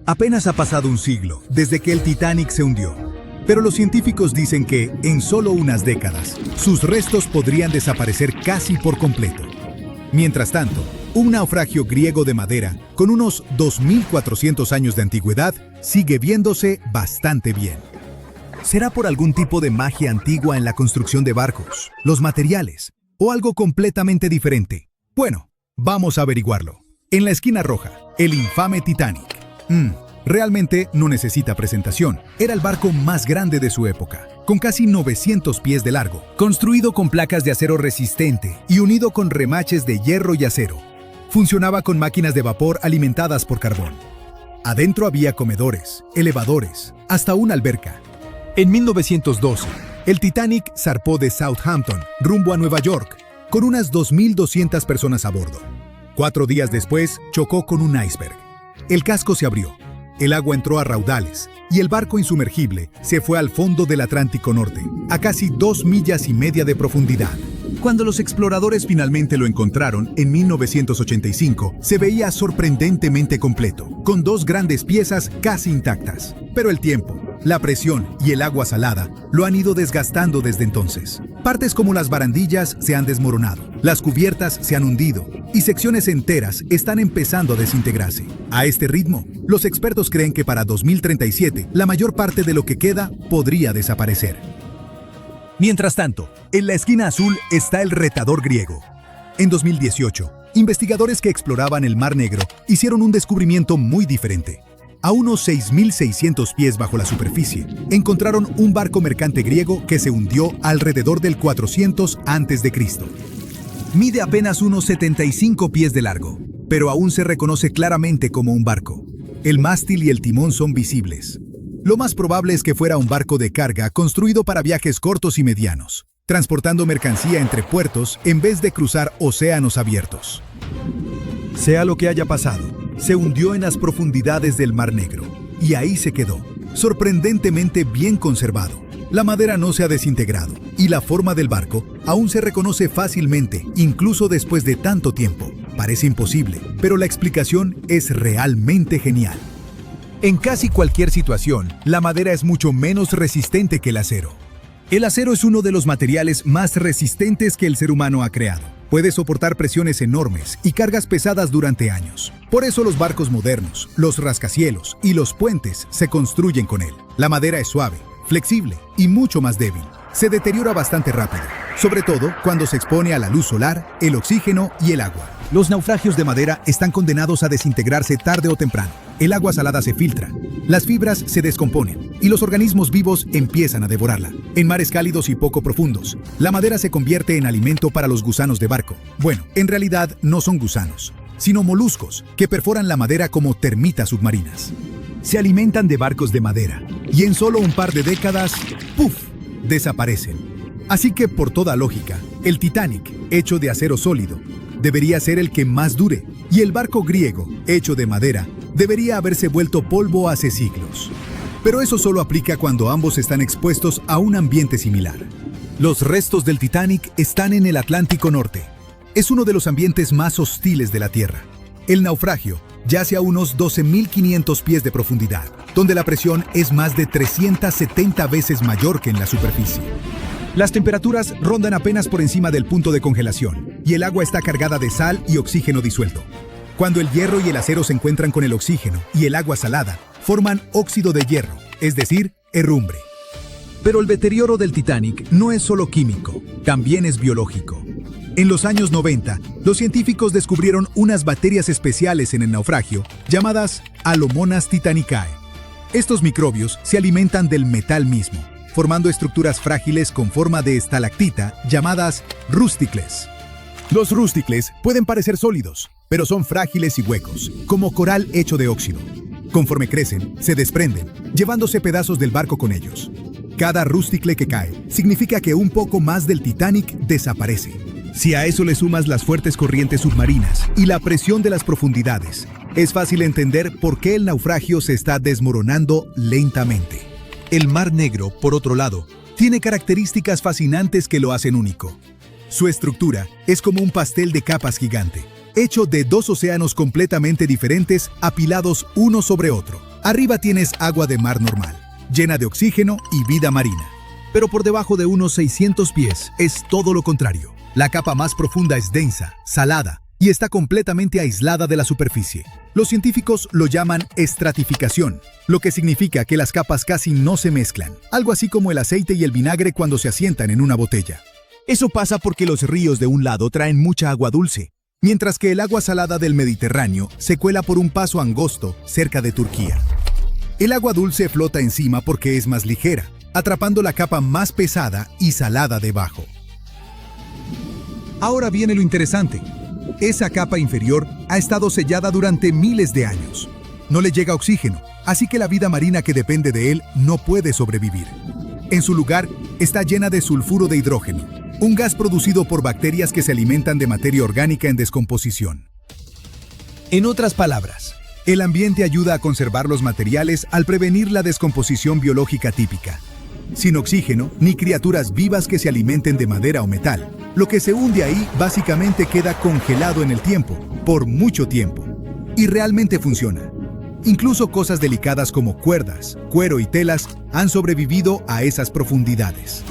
Apenas ha pasado un siglo desde que el Titanic se hundió, pero los científicos dicen que, en solo unas décadas, sus restos podrían desaparecer casi por completo. Mientras tanto, un naufragio griego de madera, con unos 2.400 años de antigüedad, sigue viéndose bastante bien. ¿Será por algún tipo de magia antigua en la construcción de barcos, los materiales, o algo completamente diferente? Bueno, vamos a averiguarlo. En la esquina roja, el infame Titanic. Realmente no necesita presentación. Era el barco más grande de su época, con casi 900 pies de largo, construido con placas de acero resistente y unido con remaches de hierro y acero. Funcionaba con máquinas de vapor alimentadas por carbón. Adentro había comedores, elevadores, hasta una alberca. En 1912, el Titanic zarpó de Southampton rumbo a Nueva York, con unas 2.200 personas a bordo. 4 días después, chocó con un iceberg. El casco se abrió, el agua entró a raudales y el barco insumergible se fue al fondo del Atlántico Norte, a casi 2,5 millas de profundidad. Cuando los exploradores finalmente lo encontraron en 1985, se veía sorprendentemente completo, con 2 grandes piezas casi intactas. Pero el tiempo, la presión y el agua salada lo han ido desgastando desde entonces. Partes como las barandillas se han desmoronado, las cubiertas se han hundido y secciones enteras están empezando a desintegrarse. A este ritmo, los expertos creen que para 2037 la mayor parte de lo que queda podría desaparecer. Mientras tanto, en la esquina azul está el retador griego. En 2018, investigadores que exploraban el Mar Negro hicieron un descubrimiento muy diferente. A unos 6.600 pies bajo la superficie, encontraron un barco mercante griego que se hundió alrededor del 400 a.C. Mide apenas unos 75 pies de largo, pero aún se reconoce claramente como un barco. El mástil y el timón son visibles. Lo más probable es que fuera un barco de carga construido para viajes cortos y medianos, transportando mercancía entre puertos en vez de cruzar océanos abiertos. Sea lo que haya pasado, se hundió en las profundidades del Mar Negro, y ahí se quedó, sorprendentemente bien conservado. La madera no se ha desintegrado, y la forma del barco aún se reconoce fácilmente, incluso después de tanto tiempo. Parece imposible, pero la explicación es realmente genial. En casi cualquier situación, la madera es mucho menos resistente que el acero. El acero es uno de los materiales más resistentes que el ser humano ha creado. Puede soportar presiones enormes y cargas pesadas durante años. Por eso los barcos modernos, los rascacielos y los puentes se construyen con él. La madera es suave, flexible y mucho más débil. Se deteriora bastante rápido, sobre todo cuando se expone a la luz solar, el oxígeno y el agua. Los naufragios de madera están condenados a desintegrarse tarde o temprano. El agua salada se filtra, las fibras se descomponen y los organismos vivos empiezan a devorarla. En mares cálidos y poco profundos, la madera se convierte en alimento para los gusanos de barco. Bueno, en realidad no son gusanos, sino moluscos que perforan la madera como termitas submarinas. Se alimentan de barcos de madera y en solo un par de décadas, ¡puf!, desaparecen. Así que, por toda lógica, el Titanic, hecho de acero sólido, debería ser el que más dure, y el barco griego, hecho de madera, debería haberse vuelto polvo hace siglos. Pero eso solo aplica cuando ambos están expuestos a un ambiente similar. Los restos del Titanic están en el Atlántico Norte. Es uno de los ambientes más hostiles de la Tierra. El naufragio yace a unos 12.500 pies de profundidad, donde la presión es más de 370 veces mayor que en la superficie. Las temperaturas rondan apenas por encima del punto de congelación, y el agua está cargada de sal y oxígeno disuelto. Cuando el hierro y el acero se encuentran con el oxígeno y el agua salada, forman óxido de hierro, es decir, herrumbre. Pero el deterioro del Titanic no es solo químico, también es biológico. En los años 90, los científicos descubrieron unas bacterias especiales en el naufragio llamadas Alomonas titanicae. Estos microbios se alimentan del metal mismo, formando estructuras frágiles con forma de estalactita llamadas rústicles. Los rústicles pueden parecer sólidos, pero son frágiles y huecos, como coral hecho de óxido. Conforme crecen, se desprenden, llevándose pedazos del barco con ellos. Cada rústicle que cae significa que un poco más del Titanic desaparece. Si a eso le sumas las fuertes corrientes submarinas y la presión de las profundidades, es fácil entender por qué el naufragio se está desmoronando lentamente. El Mar Negro, por otro lado, tiene características fascinantes que lo hacen único. Su estructura es como un pastel de capas gigante, hecho de dos océanos completamente diferentes apilados uno sobre otro. Arriba tienes agua de mar normal, llena de oxígeno y vida marina. Pero por debajo de unos 600 pies es todo lo contrario. La capa más profunda es densa, salada y está completamente aislada de la superficie. Los científicos lo llaman estratificación, lo que significa que las capas casi no se mezclan, algo así como el aceite y el vinagre cuando se asientan en una botella. Eso pasa porque los ríos de un lado traen mucha agua dulce, mientras que el agua salada del Mediterráneo se cuela por un paso angosto cerca de Turquía. El agua dulce flota encima porque es más ligera, atrapando la capa más pesada y salada debajo. Ahora viene lo interesante. Esa capa inferior ha estado sellada durante miles de años. No le llega oxígeno, así que la vida marina que depende de él no puede sobrevivir. En su lugar, está llena de sulfuro de hidrógeno, un gas producido por bacterias que se alimentan de materia orgánica en descomposición. En otras palabras, el ambiente ayuda a conservar los materiales al prevenir la descomposición biológica típica. Sin oxígeno, ni criaturas vivas que se alimenten de madera o metal. Lo que se hunde ahí básicamente queda congelado en el tiempo, por mucho tiempo. Y realmente funciona. Incluso cosas delicadas como cuerdas, cuero y telas han sobrevivido a esas profundidades.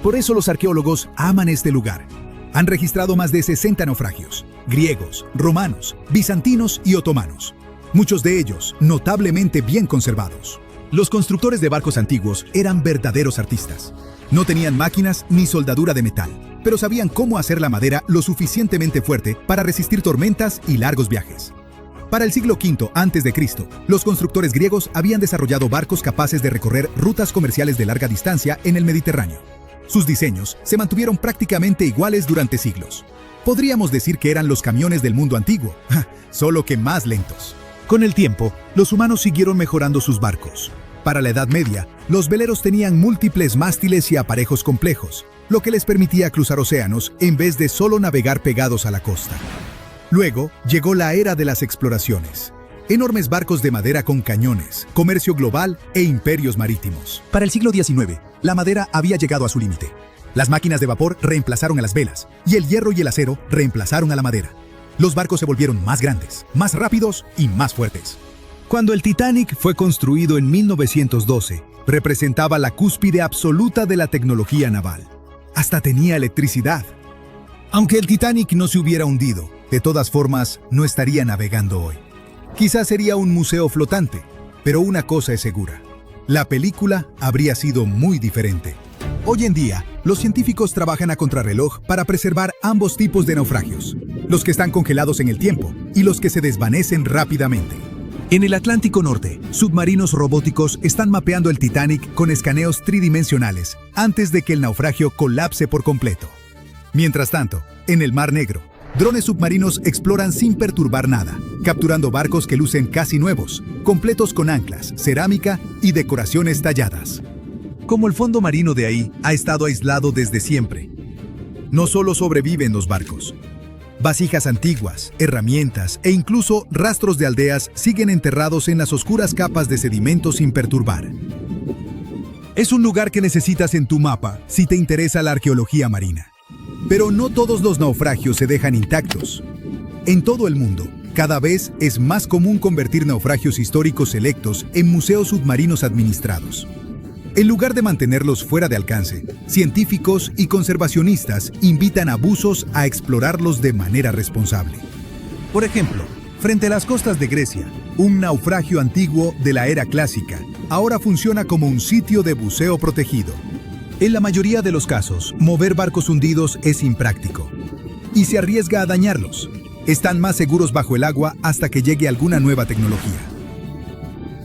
Por eso los arqueólogos aman este lugar. Han registrado más de 60 naufragios, griegos, romanos, bizantinos y otomanos. Muchos de ellos notablemente bien conservados. Los constructores de barcos antiguos eran verdaderos artistas. No tenían máquinas ni soldadura de metal, pero sabían cómo hacer la madera lo suficientemente fuerte para resistir tormentas y largos viajes. Para el siglo V a.C., los constructores griegos habían desarrollado barcos capaces de recorrer rutas comerciales de larga distancia en el Mediterráneo. Sus diseños se mantuvieron prácticamente iguales durante siglos. Podríamos decir que eran los camiones del mundo antiguo, solo que más lentos. Con el tiempo, los humanos siguieron mejorando sus barcos. Para la Edad Media, los veleros tenían múltiples mástiles y aparejos complejos, lo que les permitía cruzar océanos en vez de solo navegar pegados a la costa. Luego, llegó la era de las exploraciones. Enormes barcos de madera con cañones, comercio global e imperios marítimos. Para el siglo XIX, la madera había llegado a su límite. Las máquinas de vapor reemplazaron a las velas, y el hierro y el acero reemplazaron a la madera. Los barcos se volvieron más grandes, más rápidos y más fuertes. Cuando el Titanic fue construido en 1912, representaba la cúspide absoluta de la tecnología naval. Hasta tenía electricidad. Aunque el Titanic no se hubiera hundido, de todas formas, no estaría navegando hoy. Quizás sería un museo flotante, pero una cosa es segura. La película habría sido muy diferente. Hoy en día, los científicos trabajan a contrarreloj para preservar ambos tipos de naufragios. los que están congelados en el tiempo y los que se desvanecen rápidamente. En el Atlántico Norte, submarinos robóticos están mapeando el Titanic con escaneos tridimensionales antes de que el naufragio colapse por completo. Mientras tanto, en el Mar Negro, drones submarinos exploran sin perturbar nada, capturando barcos que lucen casi nuevos, completos con anclas, cerámica y decoraciones talladas. Como el fondo marino de ahí ha estado aislado desde siempre, no solo sobreviven los barcos. Vasijas antiguas, herramientas e incluso rastros de aldeas siguen enterrados en las oscuras capas de sedimento sin perturbar. Es un lugar que necesitas en tu mapa si te interesa la arqueología marina. Pero no todos los naufragios se dejan intactos. En todo el mundo, cada vez es más común convertir naufragios históricos selectos en museos submarinos administrados. En lugar de mantenerlos fuera de alcance, científicos y conservacionistas invitan a buzos a explorarlos de manera responsable. Por ejemplo, frente a las costas de Grecia, un naufragio antiguo de la era clásica ahora funciona como un sitio de buceo protegido. En la mayoría de los casos, mover barcos hundidos es impráctico y se arriesga a dañarlos. Están más seguros bajo el agua hasta que llegue alguna nueva tecnología.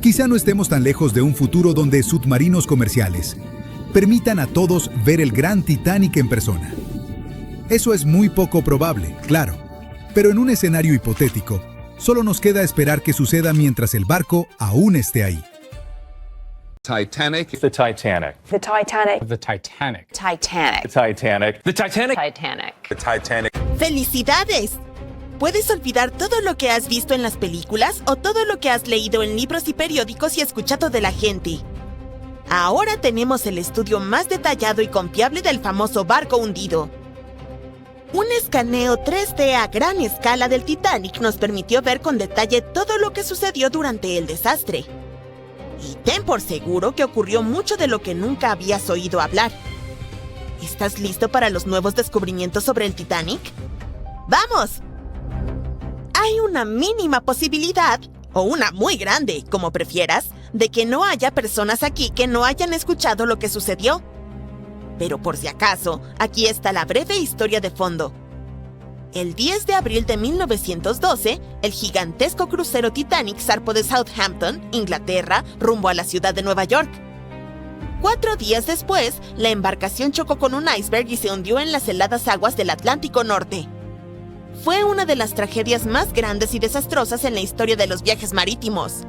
Quizá no estemos tan lejos de un futuro donde submarinos comerciales permitan a todos ver el gran Titanic en persona. Eso es muy poco probable, claro, pero en un escenario hipotético, solo nos queda esperar que suceda mientras el barco aún esté ahí. Titanic. The Titanic. The Titanic. The Titanic. Titanic. The Titanic. The Titanic. Titanic. The Titanic. ¡Felicidades! Puedes olvidar todo lo que has visto en las películas o todo lo que has leído en libros y periódicos y escuchado de la gente. Ahora tenemos el estudio más detallado y confiable del famoso barco hundido. Un escaneo 3D a gran escala del Titanic nos permitió ver con detalle todo lo que sucedió durante el desastre. Y ten por seguro que ocurrió mucho de lo que nunca habías oído hablar. ¿Estás listo para los nuevos descubrimientos sobre el Titanic? ¡Vamos! Hay una mínima posibilidad, o una muy grande, como prefieras, de que no haya personas aquí que no hayan escuchado lo que sucedió. Pero por si acaso, aquí está la breve historia de fondo. El 10 de abril de 1912, el gigantesco crucero Titanic zarpó de Southampton, Inglaterra, rumbo a la ciudad de Nueva York. 4 días después, la embarcación chocó con un iceberg y se hundió en las heladas aguas del Atlántico Norte. Fue una de las tragedias más grandes y desastrosas en la historia de los viajes marítimos.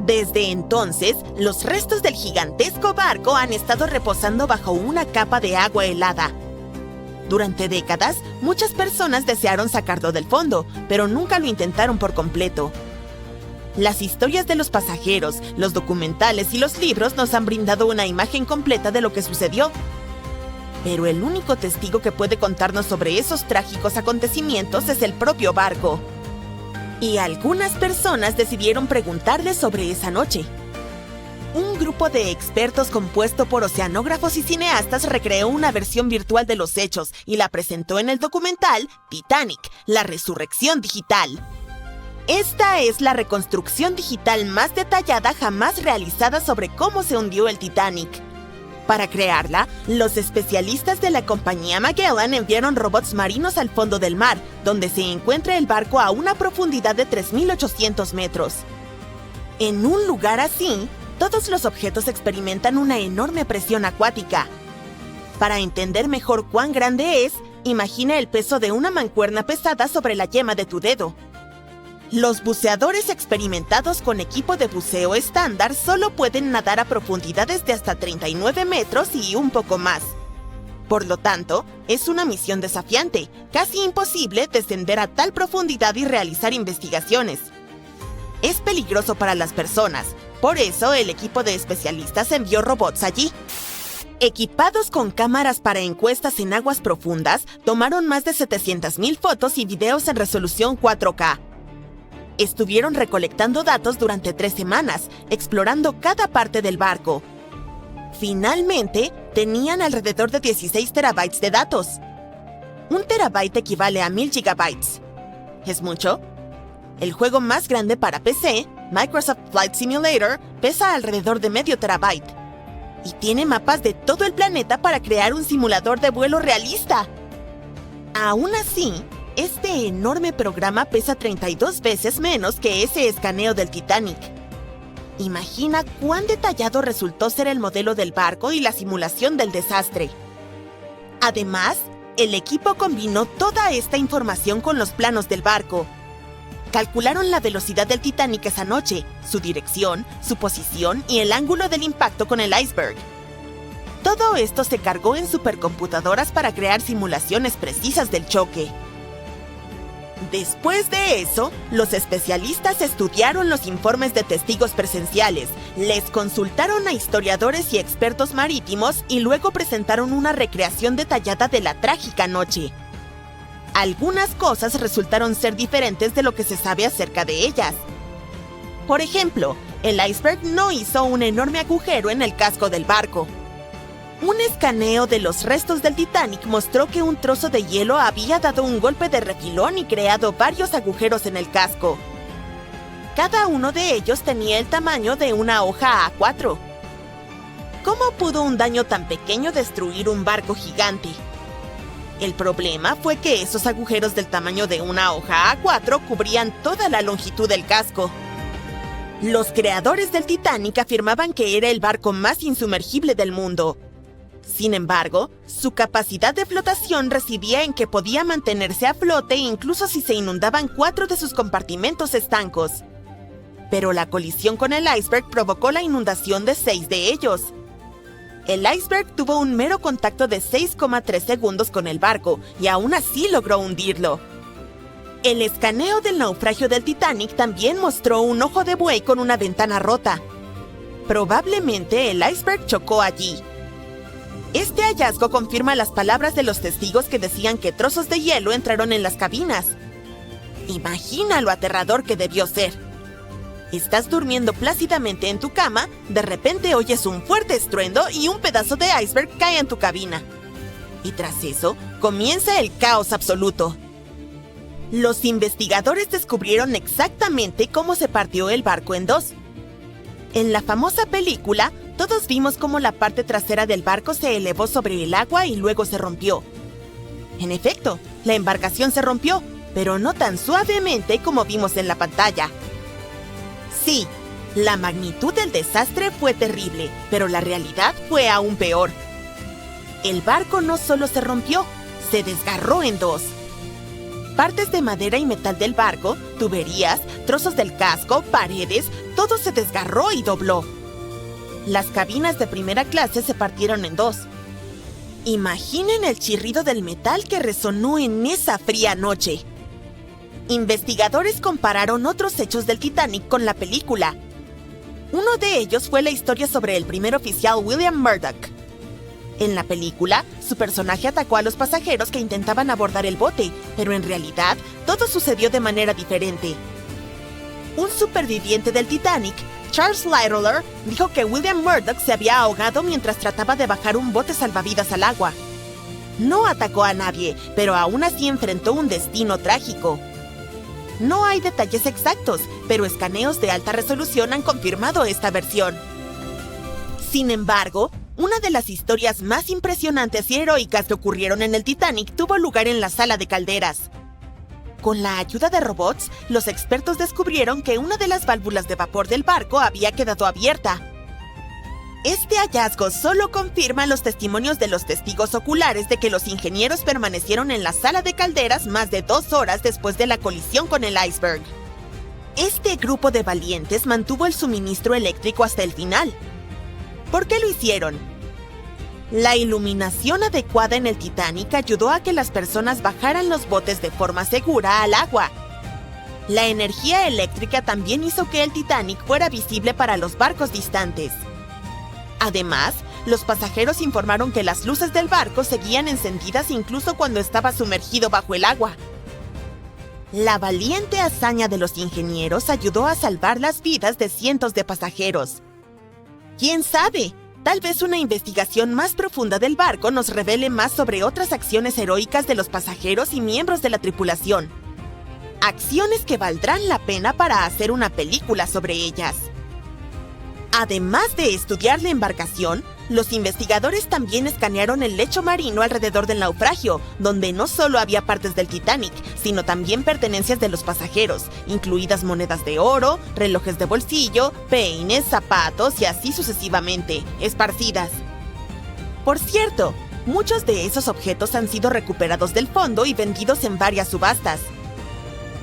Desde entonces, los restos del gigantesco barco han estado reposando bajo una capa de agua helada. Durante décadas, muchas personas desearon sacarlo del fondo, pero nunca lo intentaron por completo. Las historias de los pasajeros, los documentales y los libros nos han brindado una imagen completa de lo que sucedió. Pero el único testigo que puede contarnos sobre esos trágicos acontecimientos es el propio barco. Y algunas personas decidieron preguntarle sobre esa noche. Un grupo de expertos compuesto por oceanógrafos y cineastas recreó una versión virtual de los hechos y la presentó en el documental Titanic, la resurrección digital. Esta es la reconstrucción digital más detallada jamás realizada sobre cómo se hundió el Titanic. Para crearla, los especialistas de la compañía Magellan enviaron robots marinos al fondo del mar, donde se encuentra el barco a una profundidad de 3.800 metros. En un lugar así, todos los objetos experimentan una enorme presión acuática. Para entender mejor cuán grande es, imagina el peso de una mancuerna pesada sobre la yema de tu dedo. Los buceadores experimentados con equipo de buceo estándar solo pueden nadar a profundidades de hasta 39 metros y un poco más. Por lo tanto, es una misión desafiante, casi imposible descender a tal profundidad y realizar investigaciones. Es peligroso para las personas, por eso el equipo de especialistas envió robots allí. Equipados con cámaras para encuestas en aguas profundas, tomaron más de 700,000 fotos y videos en resolución 4K. Estuvieron recolectando datos durante 3 semanas, explorando cada parte del barco. Finalmente, tenían alrededor de 16 terabytes de datos. 1 terabyte equivale a 1000 gigabytes. ¿Es mucho? El juego más grande para PC, Microsoft Flight Simulator, pesa alrededor de medio terabyte. Y tiene mapas de todo el planeta para crear un simulador de vuelo realista. Aún así, Este enorme programa pesa 32 veces menos que ese escaneo del Titanic. Imagina cuán detallado resultó ser el modelo del barco y la simulación del desastre. Además, el equipo combinó toda esta información con los planos del barco. Calcularon la velocidad del Titanic esa noche, su dirección, su posición y el ángulo del impacto con el iceberg. Todo esto se cargó en supercomputadoras para crear simulaciones precisas del choque. Después de eso, los especialistas estudiaron los informes de testigos presenciales, les consultaron a historiadores y expertos marítimos y luego presentaron una recreación detallada de la trágica noche. Algunas cosas resultaron ser diferentes de lo que se sabe acerca de ellas. Por ejemplo, el iceberg no hizo un enorme agujero en el casco del barco. Un escaneo de los restos del Titanic mostró que un trozo de hielo había dado un golpe de refilón y creado varios agujeros en el casco. Cada uno de ellos tenía el tamaño de una hoja A4. ¿Cómo pudo un daño tan pequeño destruir un barco gigante? El problema fue que esos agujeros del tamaño de una hoja A4 cubrían toda la longitud del casco. Los creadores del Titanic afirmaban que era el barco más insumergible del mundo. Sin embargo, su capacidad de flotación residía en que podía mantenerse a flote incluso si se inundaban 4 de sus compartimentos estancos. Pero la colisión con el iceberg provocó la inundación de 6 de ellos. El iceberg tuvo un mero contacto de 6,3 segundos con el barco y aún así logró hundirlo. El escaneo del naufragio del Titanic también mostró un ojo de buey con una ventana rota. Probablemente el iceberg chocó allí. Este hallazgo confirma las palabras de los testigos que decían que trozos de hielo entraron en las cabinas. Imagina lo aterrador que debió ser. Estás durmiendo plácidamente en tu cama, de repente oyes un fuerte estruendo y un pedazo de iceberg cae en tu cabina. Y tras eso, comienza el caos absoluto. Los investigadores descubrieron exactamente cómo se partió el barco en dos. En la famosa película, todos vimos cómo la parte trasera del barco se elevó sobre el agua y luego se rompió. En efecto, la embarcación se rompió, pero no tan suavemente como vimos en la pantalla. Sí, la magnitud del desastre fue terrible, pero la realidad fue aún peor. El barco no solo se rompió, se desgarró en dos. Partes de madera y metal del barco, tuberías, trozos del casco, paredes, todo se desgarró y dobló. Las cabinas de primera clase se partieron en dos. Imaginen el chirrido del metal que resonó en esa fría noche. Investigadores compararon otros hechos del Titanic con la película. Uno de ellos fue la historia sobre el primer oficial William Murdoch. En la película, su personaje atacó a los pasajeros que intentaban abordar el bote, pero en realidad, todo sucedió de manera diferente. Un superviviente del Titanic, Charles Littler, dijo que William Murdoch se había ahogado mientras trataba de bajar un bote salvavidas al agua. No atacó a nadie, pero aún así enfrentó un destino trágico. No hay detalles exactos, pero escaneos de alta resolución han confirmado esta versión. Sin embargo, una de las historias más impresionantes y heroicas que ocurrieron en el Titanic tuvo lugar en la sala de calderas. Con la ayuda de robots, los expertos descubrieron que una de las válvulas de vapor del barco había quedado abierta. Este hallazgo solo confirma los testimonios de los testigos oculares de que los ingenieros permanecieron en la sala de calderas más de 2 horas después de la colisión con el iceberg. Este grupo de valientes mantuvo el suministro eléctrico hasta el final. ¿Por qué lo hicieron? La iluminación adecuada en el Titanic ayudó a que las personas bajaran los botes de forma segura al agua. La energía eléctrica también hizo que el Titanic fuera visible para los barcos distantes. Además, los pasajeros informaron que las luces del barco seguían encendidas incluso cuando estaba sumergido bajo el agua. La valiente hazaña de los ingenieros ayudó a salvar las vidas de cientos de pasajeros. ¿Quién sabe? Tal vez una investigación más profunda del barco nos revele más sobre otras acciones heroicas de los pasajeros y miembros de la tripulación. Acciones que valdrán la pena para hacer una película sobre ellas. Además de estudiar la embarcación, Los investigadores también escanearon el lecho marino alrededor del naufragio, donde no solo había partes del Titanic, sino también pertenencias de los pasajeros, incluidas monedas de oro, relojes de bolsillo, peines, zapatos y así sucesivamente, esparcidas. Por cierto, muchos de esos objetos han sido recuperados del fondo y vendidos en varias subastas.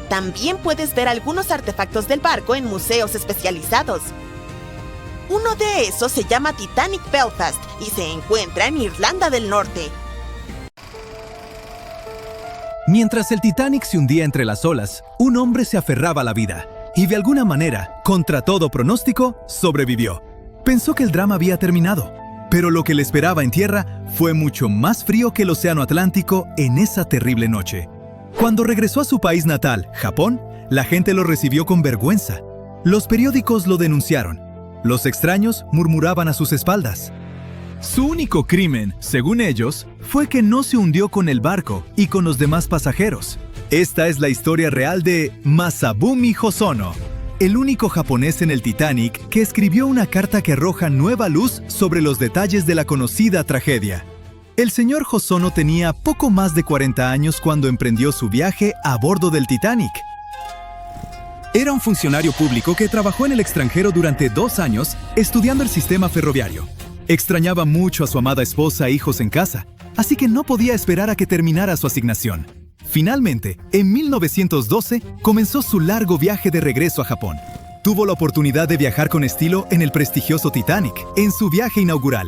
También puedes ver algunos artefactos del barco en museos especializados. Uno de esos se llama Titanic Belfast y se encuentra en Irlanda del Norte. Mientras el Titanic se hundía entre las olas, un hombre se aferraba a la vida y de alguna manera, contra todo pronóstico, sobrevivió. Pensó que el drama había terminado, pero lo que le esperaba en tierra fue mucho más frío que el océano Atlántico en esa terrible noche. Cuando regresó a su país natal, Japón, la gente lo recibió con vergüenza. Los periódicos lo denunciaron. Los extraños murmuraban a sus espaldas. Su único crimen, según ellos, fue que no se hundió con el barco y con los demás pasajeros. Esta es la historia real de Masabumi Hosono, el único japonés en el Titanic que escribió una carta que arroja nueva luz sobre los detalles de la conocida tragedia. El señor Hosono tenía poco más de 40 años cuando emprendió su viaje a bordo del Titanic. Era un funcionario público que trabajó en el extranjero durante 2 años estudiando el sistema ferroviario. Extrañaba mucho a su amada esposa e hijos en casa, así que no podía esperar a que terminara su asignación. Finalmente, en 1912, comenzó su largo viaje de regreso a Japón. Tuvo la oportunidad de viajar con estilo en el prestigioso Titanic, en su viaje inaugural.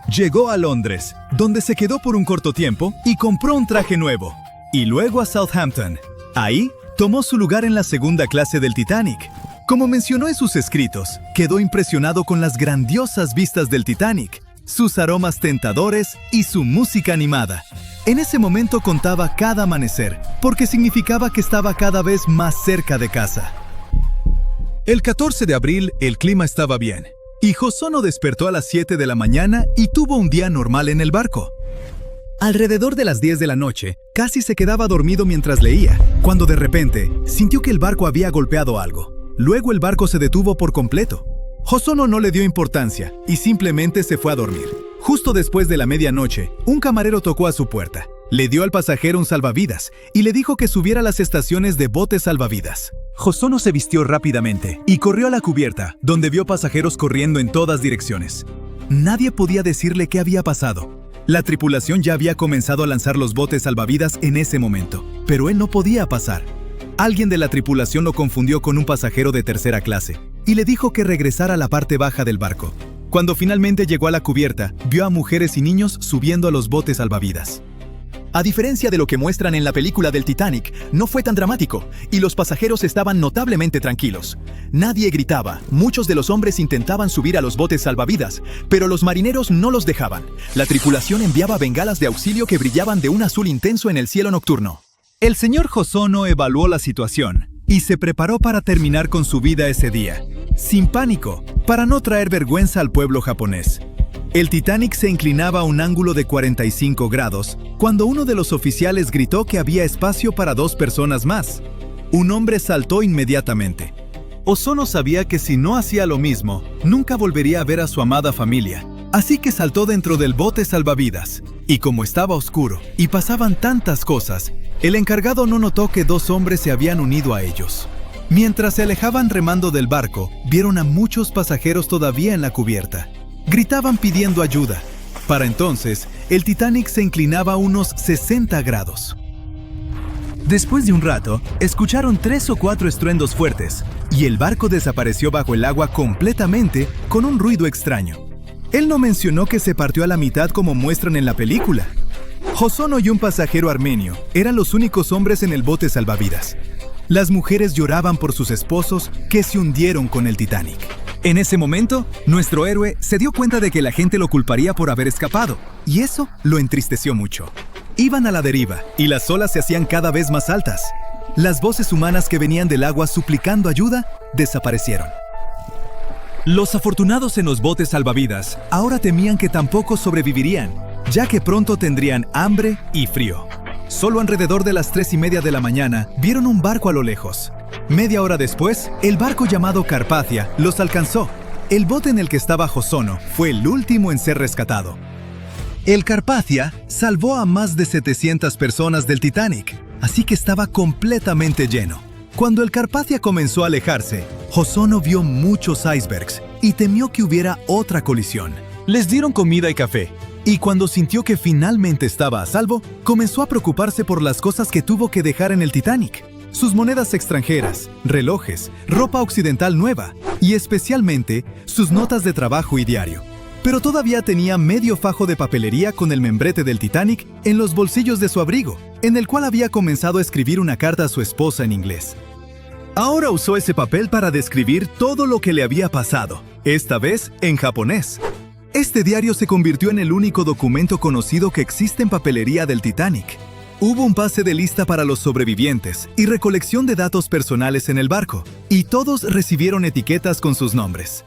Llegó a Londres, donde se quedó por un corto tiempo y compró un traje nuevo. Y luego a Southampton. Ahí, tomó su lugar en la segunda clase del Titanic. Como mencionó en sus escritos, quedó impresionado con las grandiosas vistas del Titanic, sus aromas tentadores y su música animada. En ese momento contaba cada amanecer, porque significaba que estaba cada vez más cerca de casa. El 14 de abril, el clima estaba bien, y Hosono despertó a las 7 de la mañana y tuvo un día normal en el barco. Alrededor de las 10 de la noche, casi se quedaba dormido mientras leía, cuando de repente sintió que el barco había golpeado algo. Luego el barco se detuvo por completo. Hosono no le dio importancia y simplemente se fue a dormir. Justo después de la medianoche, un camarero tocó a su puerta. Le dio al pasajero un salvavidas y le dijo que subiera a las estaciones de botes salvavidas. Hosono se vistió rápidamente y corrió a la cubierta, donde vio pasajeros corriendo en todas direcciones. Nadie podía decirle qué había pasado. La tripulación ya había comenzado a lanzar los botes salvavidas en ese momento, pero él no podía pasar. Alguien de la tripulación lo confundió con un pasajero de tercera clase y le dijo que regresara a la parte baja del barco. Cuando finalmente llegó a la cubierta, vio a mujeres y niños subiendo a los botes salvavidas. A diferencia de lo que muestran en la película del Titanic, no fue tan dramático y los pasajeros estaban notablemente tranquilos. Nadie gritaba, muchos de los hombres intentaban subir a los botes salvavidas, pero los marineros no los dejaban. La tripulación enviaba bengalas de auxilio que brillaban de un azul intenso en el cielo nocturno. El señor Hosono evaluó la situación y se preparó para terminar con su vida ese día, sin pánico, para no traer vergüenza al pueblo japonés. El Titanic se inclinaba a un ángulo de 45 grados cuando uno de los oficiales gritó que había espacio para 2 personas más. Un hombre saltó inmediatamente. Hosono sabía que si no hacía lo mismo, nunca volvería a ver a su amada familia. Así que saltó dentro del bote salvavidas. Y como estaba oscuro y pasaban tantas cosas, el encargado no notó que 2 hombres se habían unido a ellos. Mientras se alejaban remando del barco, vieron a muchos pasajeros todavía en la cubierta. Gritaban pidiendo ayuda. Para entonces, el Titanic se inclinaba a unos 60 grados. Después de un rato, escucharon 3 o 4 estruendos fuertes, y el barco desapareció bajo el agua completamente con un ruido extraño. Él no mencionó que se partió a la mitad como muestran en la película. Hosono y un pasajero armenio eran los únicos hombres en el bote salvavidas. Las mujeres lloraban por sus esposos que se hundieron con el Titanic. En ese momento, nuestro héroe se dio cuenta de que la gente lo culparía por haber escapado, y eso lo entristeció mucho. Iban a la deriva, y las olas se hacían cada vez más altas. Las voces humanas que venían del agua suplicando ayuda desaparecieron. Los afortunados en los botes salvavidas ahora temían que tampoco sobrevivirían, ya que pronto tendrían hambre y frío. Solo alrededor de las 3:30 de la mañana vieron un barco a lo lejos. Media hora después, el barco llamado Carpathia los alcanzó. El bote en el que estaba Hosono fue el último en ser rescatado. El Carpathia salvó a más de 700 personas del Titanic, así que estaba completamente lleno. Cuando el Carpathia comenzó a alejarse, Hosono vio muchos icebergs y temió que hubiera otra colisión. Les dieron comida y café, y cuando sintió que finalmente estaba a salvo, comenzó a preocuparse por las cosas que tuvo que dejar en el Titanic. Sus monedas extranjeras, relojes, ropa occidental nueva y especialmente sus notas de trabajo y diario. Pero todavía tenía medio fajo de papelería con el membrete del Titanic en los bolsillos de su abrigo, en el cual había comenzado a escribir una carta a su esposa en inglés. Ahora usó ese papel para describir todo lo que le había pasado, esta vez en japonés. Este diario se convirtió en el único documento conocido que existe en papelería del Titanic. Hubo un pase de lista para los sobrevivientes y recolección de datos personales en el barco, y todos recibieron etiquetas con sus nombres.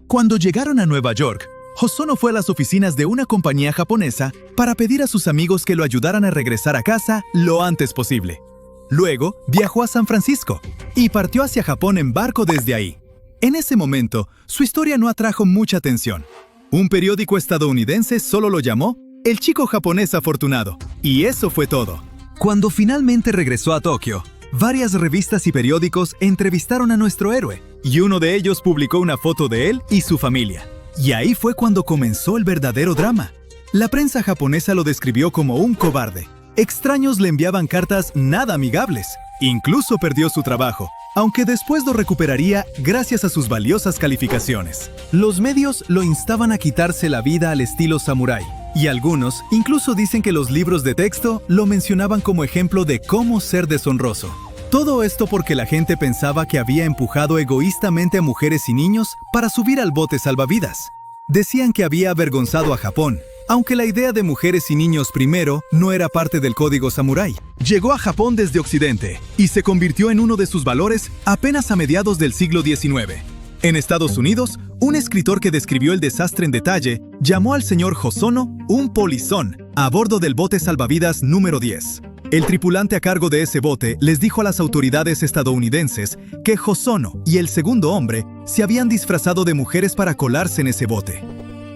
Cuando llegaron a Nueva York, Hosono fue a las oficinas de una compañía japonesa para pedir a sus amigos que lo ayudaran a regresar a casa lo antes posible. Luego, viajó a San Francisco y partió hacia Japón en barco desde ahí. En ese momento, su historia no atrajo mucha atención. Un periódico estadounidense solo lo llamó el chico japonés afortunado, y eso fue todo. Cuando finalmente regresó a Tokio, varias revistas y periódicos entrevistaron a nuestro héroe, y uno de ellos publicó una foto de él y su familia. Y ahí fue cuando comenzó el verdadero drama. La prensa japonesa lo describió como un cobarde. Extraños le enviaban cartas nada amigables. Incluso perdió su trabajo, aunque después lo recuperaría gracias a sus valiosas calificaciones. Los medios lo instaban a quitarse la vida al estilo samurái, y algunos incluso dicen que los libros de texto lo mencionaban como ejemplo de cómo ser deshonroso. Todo esto porque la gente pensaba que había empujado egoístamente a mujeres y niños para subir al bote salvavidas. Decían que había avergonzado a Japón, aunque la idea de mujeres y niños primero no era parte del código samurái. Llegó a Japón desde Occidente y se convirtió en uno de sus valores apenas a mediados del siglo XIX. En Estados Unidos, un escritor que describió el desastre en detalle llamó al señor Hosono un polizón a bordo del bote salvavidas número 10. El tripulante a cargo de ese bote les dijo a las autoridades estadounidenses que Hosono y el segundo hombre se habían disfrazado de mujeres para colarse en ese bote.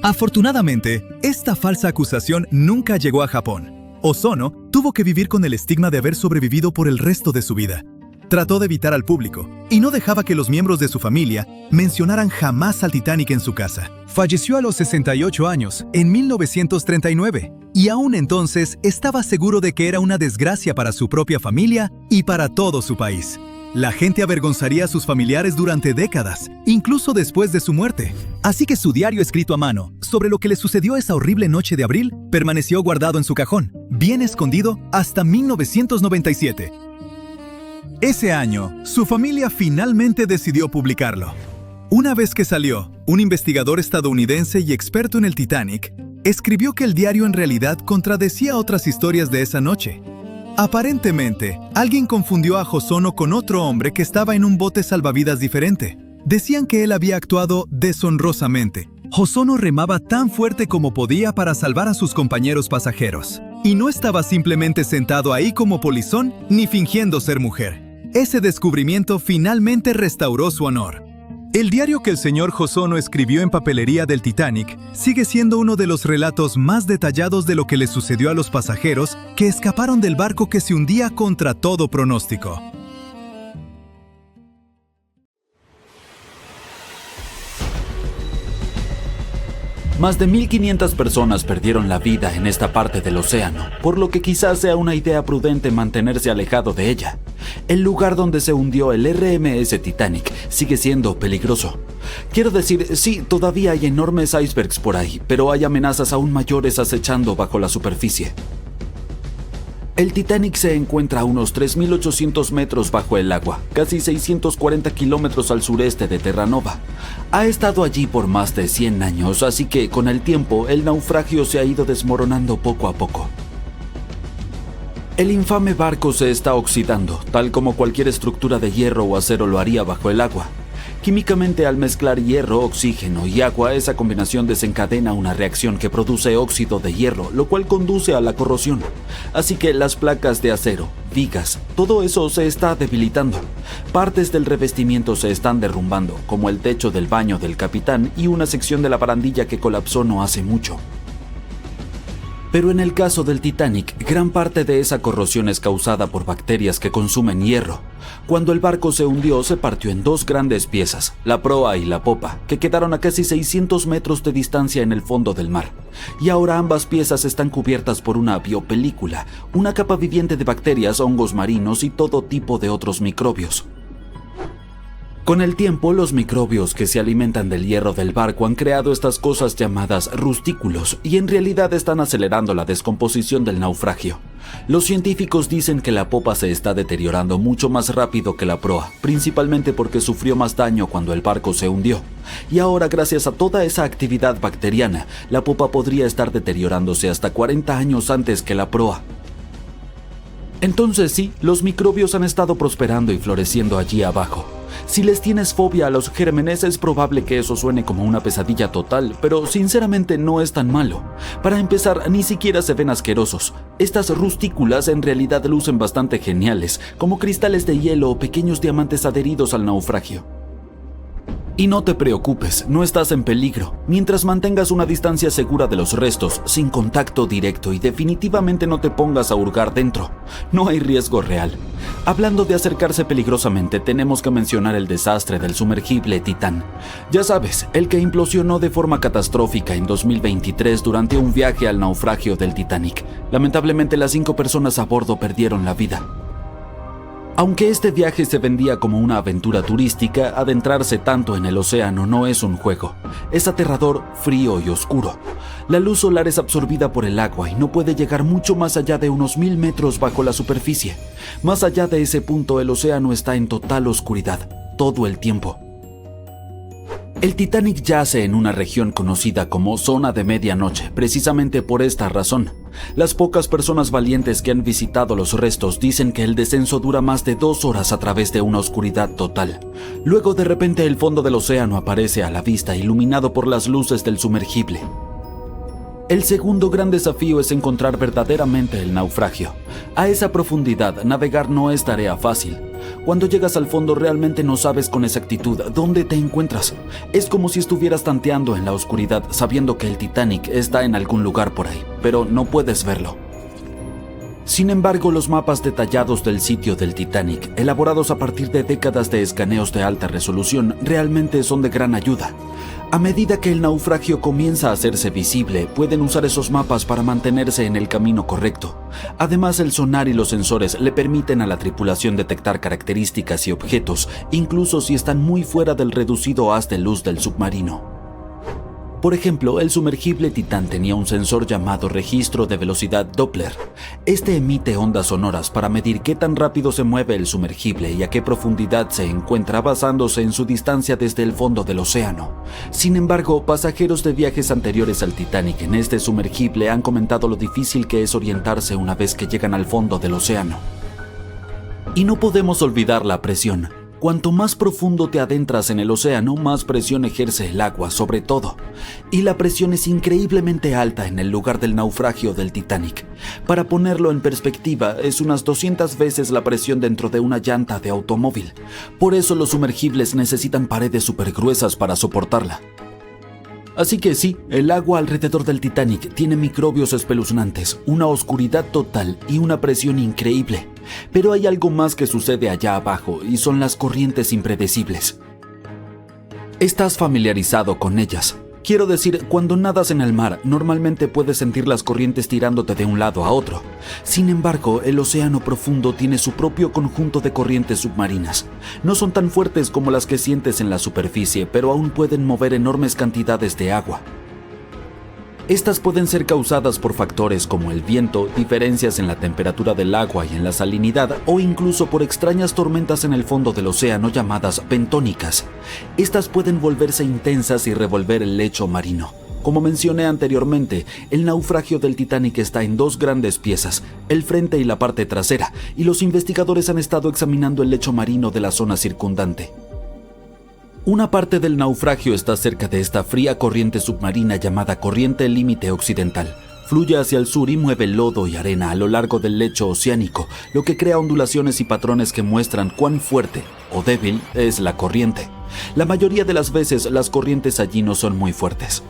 Afortunadamente, esta falsa acusación nunca llegó a Japón. Hosono tuvo que vivir con el estigma de haber sobrevivido por el resto de su vida. Trató de evitar al público y no dejaba que los miembros de su familia mencionaran jamás al Titanic en su casa. Falleció a los 68 años, en 1939, y aún entonces estaba seguro de que era una desgracia para su propia familia y para todo su país. La gente avergonzaría a sus familiares durante décadas, incluso después de su muerte. Así que su diario escrito a mano sobre lo que le sucedió esa horrible noche de abril permaneció guardado en su cajón, bien escondido hasta 1997. Ese año, su familia finalmente decidió publicarlo. Una vez que salió, un investigador estadounidense y experto en el Titanic escribió que el diario en realidad contradecía otras historias de esa noche. Aparentemente, alguien confundió a Hosono con otro hombre que estaba en un bote salvavidas diferente. Decían que él había actuado deshonrosamente. Hosono remaba tan fuerte como podía para salvar a sus compañeros pasajeros. Y no estaba simplemente sentado ahí como polizón ni fingiendo ser mujer. Ese descubrimiento finalmente restauró su honor. El diario que el señor Hosono escribió en papelería del Titanic sigue siendo uno de los relatos más detallados de lo que le sucedió a los pasajeros que escaparon del barco que se hundía contra todo pronóstico. Más de 1.500 personas perdieron la vida en esta parte del océano, por lo que quizás sea una idea prudente mantenerse alejado de ella. El lugar donde se hundió el RMS Titanic sigue siendo peligroso. Quiero decir, sí, todavía hay enormes icebergs por ahí, pero hay amenazas aún mayores acechando bajo la superficie. El Titanic se encuentra a unos 3.800 metros bajo el agua, casi 640 kilómetros al sureste de Terranova. Ha estado allí por más de 100 años, así que con el tiempo el naufragio se ha ido desmoronando poco a poco. El infame barco se está oxidando, tal como cualquier estructura de hierro o acero lo haría bajo el agua. Químicamente, al mezclar hierro, oxígeno y agua, esa combinación desencadena una reacción que produce óxido de hierro, lo cual conduce a la corrosión. Así que las placas de acero, vigas, todo eso se está debilitando. Partes del revestimiento se están derrumbando, como el techo del baño del capitán y una sección de la barandilla que colapsó no hace mucho. Pero en el caso del Titanic, gran parte de esa corrosión es causada por bacterias que consumen hierro. Cuando el barco se hundió, se partió en dos grandes piezas, la proa y la popa, que quedaron a casi 600 metros de distancia en el fondo del mar. Y ahora ambas piezas están cubiertas por una biopelícula, una capa viviente de bacterias, hongos marinos y todo tipo de otros microbios. Con el tiempo, los microbios que se alimentan del hierro del barco han creado estas cosas llamadas rustículos y en realidad están acelerando la descomposición del naufragio. Los científicos dicen que la popa se está deteriorando mucho más rápido que la proa, principalmente porque sufrió más daño cuando el barco se hundió. Y ahora, gracias a toda esa actividad bacteriana, la popa podría estar deteriorándose hasta 40 años antes que la proa. Entonces sí, los microbios han estado prosperando y floreciendo allí abajo. Si les tienes fobia a los gérmenes, es probable que eso suene como una pesadilla total, pero sinceramente no es tan malo. Para empezar, ni siquiera se ven asquerosos. Estas rustículas en realidad lucen bastante geniales, como cristales de hielo o pequeños diamantes adheridos al naufragio. Y no te preocupes, no estás en peligro, mientras mantengas una distancia segura de los restos, sin contacto directo y definitivamente no te pongas a hurgar dentro. No hay riesgo real. Hablando de acercarse peligrosamente, tenemos que mencionar el desastre del sumergible Titán. Ya sabes, el que implosionó de forma catastrófica en 2023 durante un viaje al naufragio del Titanic. Lamentablemente, las 5 personas a bordo perdieron la vida. Aunque este viaje se vendía como una aventura turística, adentrarse tanto en el océano no es un juego. Es aterrador, frío y oscuro. La luz solar es absorbida por el agua y no puede llegar mucho más allá de unos 1000 metros bajo la superficie. Más allá de ese punto, el océano está en total oscuridad, todo el tiempo. El Titanic yace en una región conocida como Zona de Medianoche, precisamente por esta razón. Las pocas personas valientes que han visitado los restos dicen que el descenso dura más de 2 horas a través de una oscuridad total. Luego, de repente, el fondo del océano aparece a la vista, iluminado por las luces del sumergible. El segundo gran desafío es encontrar verdaderamente el naufragio. A esa profundidad, navegar no es tarea fácil. Cuando llegas al fondo, realmente no sabes con exactitud dónde te encuentras. Es como si estuvieras tanteando en la oscuridad, sabiendo que el Titanic está en algún lugar por ahí, pero no puedes verlo. Sin embargo, los mapas detallados del sitio del Titanic, elaborados a partir de décadas de escaneos de alta resolución, realmente son de gran ayuda. A medida que el naufragio comienza a hacerse visible, pueden usar esos mapas para mantenerse en el camino correcto. Además, el sonar y los sensores le permiten a la tripulación detectar características y objetos, incluso si están muy fuera del reducido haz de luz del submarino. Por ejemplo, el sumergible Titán tenía un sensor llamado registro de velocidad Doppler. Este emite ondas sonoras para medir qué tan rápido se mueve el sumergible y a qué profundidad se encuentra basándose en su distancia desde el fondo del océano. Sin embargo, pasajeros de viajes anteriores al Titanic en este sumergible han comentado lo difícil que es orientarse una vez que llegan al fondo del océano. Y no podemos olvidar la presión. Cuanto más profundo te adentras en el océano, más presión ejerce el agua sobre todo. Y la presión es increíblemente alta en el lugar del naufragio del Titanic. Para ponerlo en perspectiva, es unas 200 veces la presión dentro de una llanta de automóvil. Por eso los sumergibles necesitan paredes súper gruesas para soportarla. Así que sí, el agua alrededor del Titanic tiene microbios espeluznantes, una oscuridad total y una presión increíble. Pero hay algo más que sucede allá abajo y son las corrientes impredecibles. Estás familiarizado con ellas. Quiero decir, cuando nadas en el mar, normalmente puedes sentir las corrientes tirándote de un lado a otro. Sin embargo, el océano profundo tiene su propio conjunto de corrientes submarinas. No son tan fuertes como las que sientes en la superficie, pero aún pueden mover enormes cantidades de agua. Estas pueden ser causadas por factores como el viento, diferencias en la temperatura del agua y en la salinidad, o incluso por extrañas tormentas en el fondo del océano llamadas bentónicas. Estas pueden volverse intensas y revolver el lecho marino. Como mencioné anteriormente, el naufragio del Titanic está en 2 grandes piezas, el frente y la parte trasera, y los investigadores han estado examinando el lecho marino de la zona circundante. Una parte del naufragio está cerca de esta fría corriente submarina llamada Corriente Límite Occidental. Fluye hacia el sur y mueve lodo y arena a lo largo del lecho oceánico, lo que crea ondulaciones y patrones que muestran cuán fuerte o débil es la corriente. La mayoría de las veces las corrientes allí no son muy fuertes.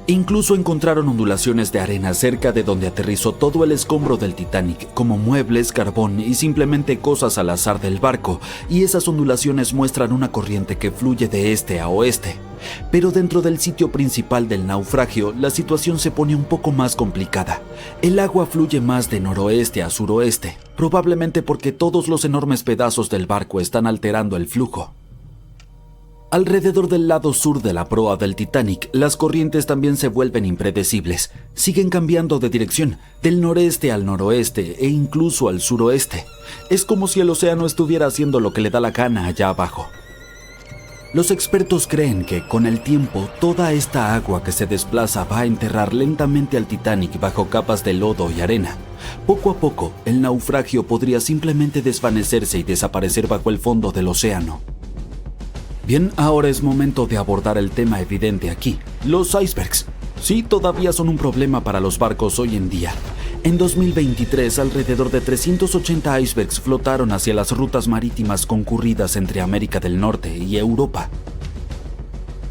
Incluso encontraron ondulaciones de arena cerca de donde aterrizó todo el escombro del Titanic, como muebles, carbón y simplemente cosas al azar del barco, y esas ondulaciones muestran una corriente que fluye de este a oeste. Pero dentro del sitio principal del naufragio, la situación se pone un poco más complicada. El agua fluye más de noroeste a suroeste, probablemente porque todos los enormes pedazos del barco están alterando el flujo. Alrededor del lado sur de la proa del Titanic, las corrientes también se vuelven impredecibles. Siguen cambiando de dirección, del noreste al noroeste e incluso al suroeste. Es como si el océano estuviera haciendo lo que le da la gana allá abajo. Los expertos creen que, con el tiempo, toda esta agua que se desplaza va a enterrar lentamente al Titanic bajo capas de lodo y arena. Poco a poco, el naufragio podría simplemente desvanecerse y desaparecer bajo el fondo del océano. Bien, ahora es momento de abordar el tema evidente aquí, los icebergs. Sí, todavía son un problema para los barcos hoy en día. En 2023, alrededor de 380 icebergs flotaron hacia las rutas marítimas concurridas entre América del Norte y Europa.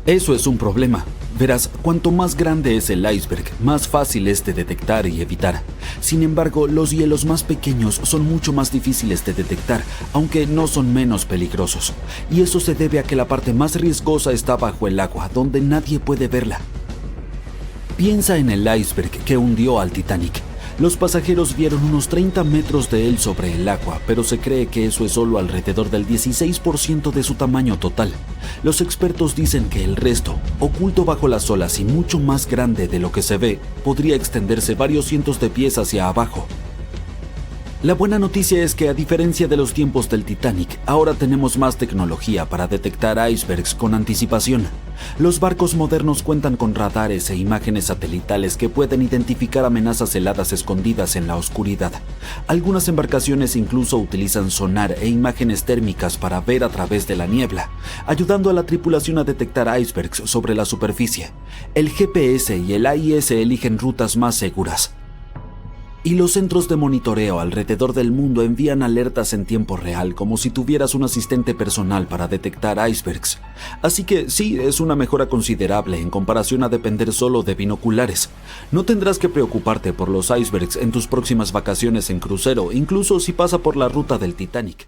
Eso es un problema. Verás, cuanto más grande es el iceberg, más fácil es de detectar y evitar. Sin embargo, los hielos más pequeños son mucho más difíciles de detectar, aunque no son menos peligrosos. Y eso se debe a que la parte más riesgosa está bajo el agua, donde nadie puede verla. Piensa en el iceberg que hundió al Titanic. Los pasajeros vieron unos 30 metros de él sobre el agua, pero se cree que eso es solo alrededor del 16% de su tamaño total. Los expertos dicen que el resto, oculto bajo las olas y mucho más grande de lo que se ve, podría extenderse varios cientos de pies hacia abajo. La buena noticia es que, a diferencia de los tiempos del Titanic, ahora tenemos más tecnología para detectar icebergs con anticipación. Los barcos modernos cuentan con radares e imágenes satelitales que pueden identificar amenazas heladas escondidas en la oscuridad. Algunas embarcaciones incluso utilizan sonar e imágenes térmicas para ver a través de la niebla, ayudando a la tripulación a detectar icebergs sobre la superficie. El GPS y el AIS eligen rutas más seguras. Y los centros de monitoreo alrededor del mundo envían alertas en tiempo real, como si tuvieras un asistente personal para detectar icebergs. Así que sí, es una mejora considerable en comparación a depender solo de binoculares. No tendrás que preocuparte por los icebergs en tus próximas vacaciones en crucero, incluso si pasa por la ruta del Titanic.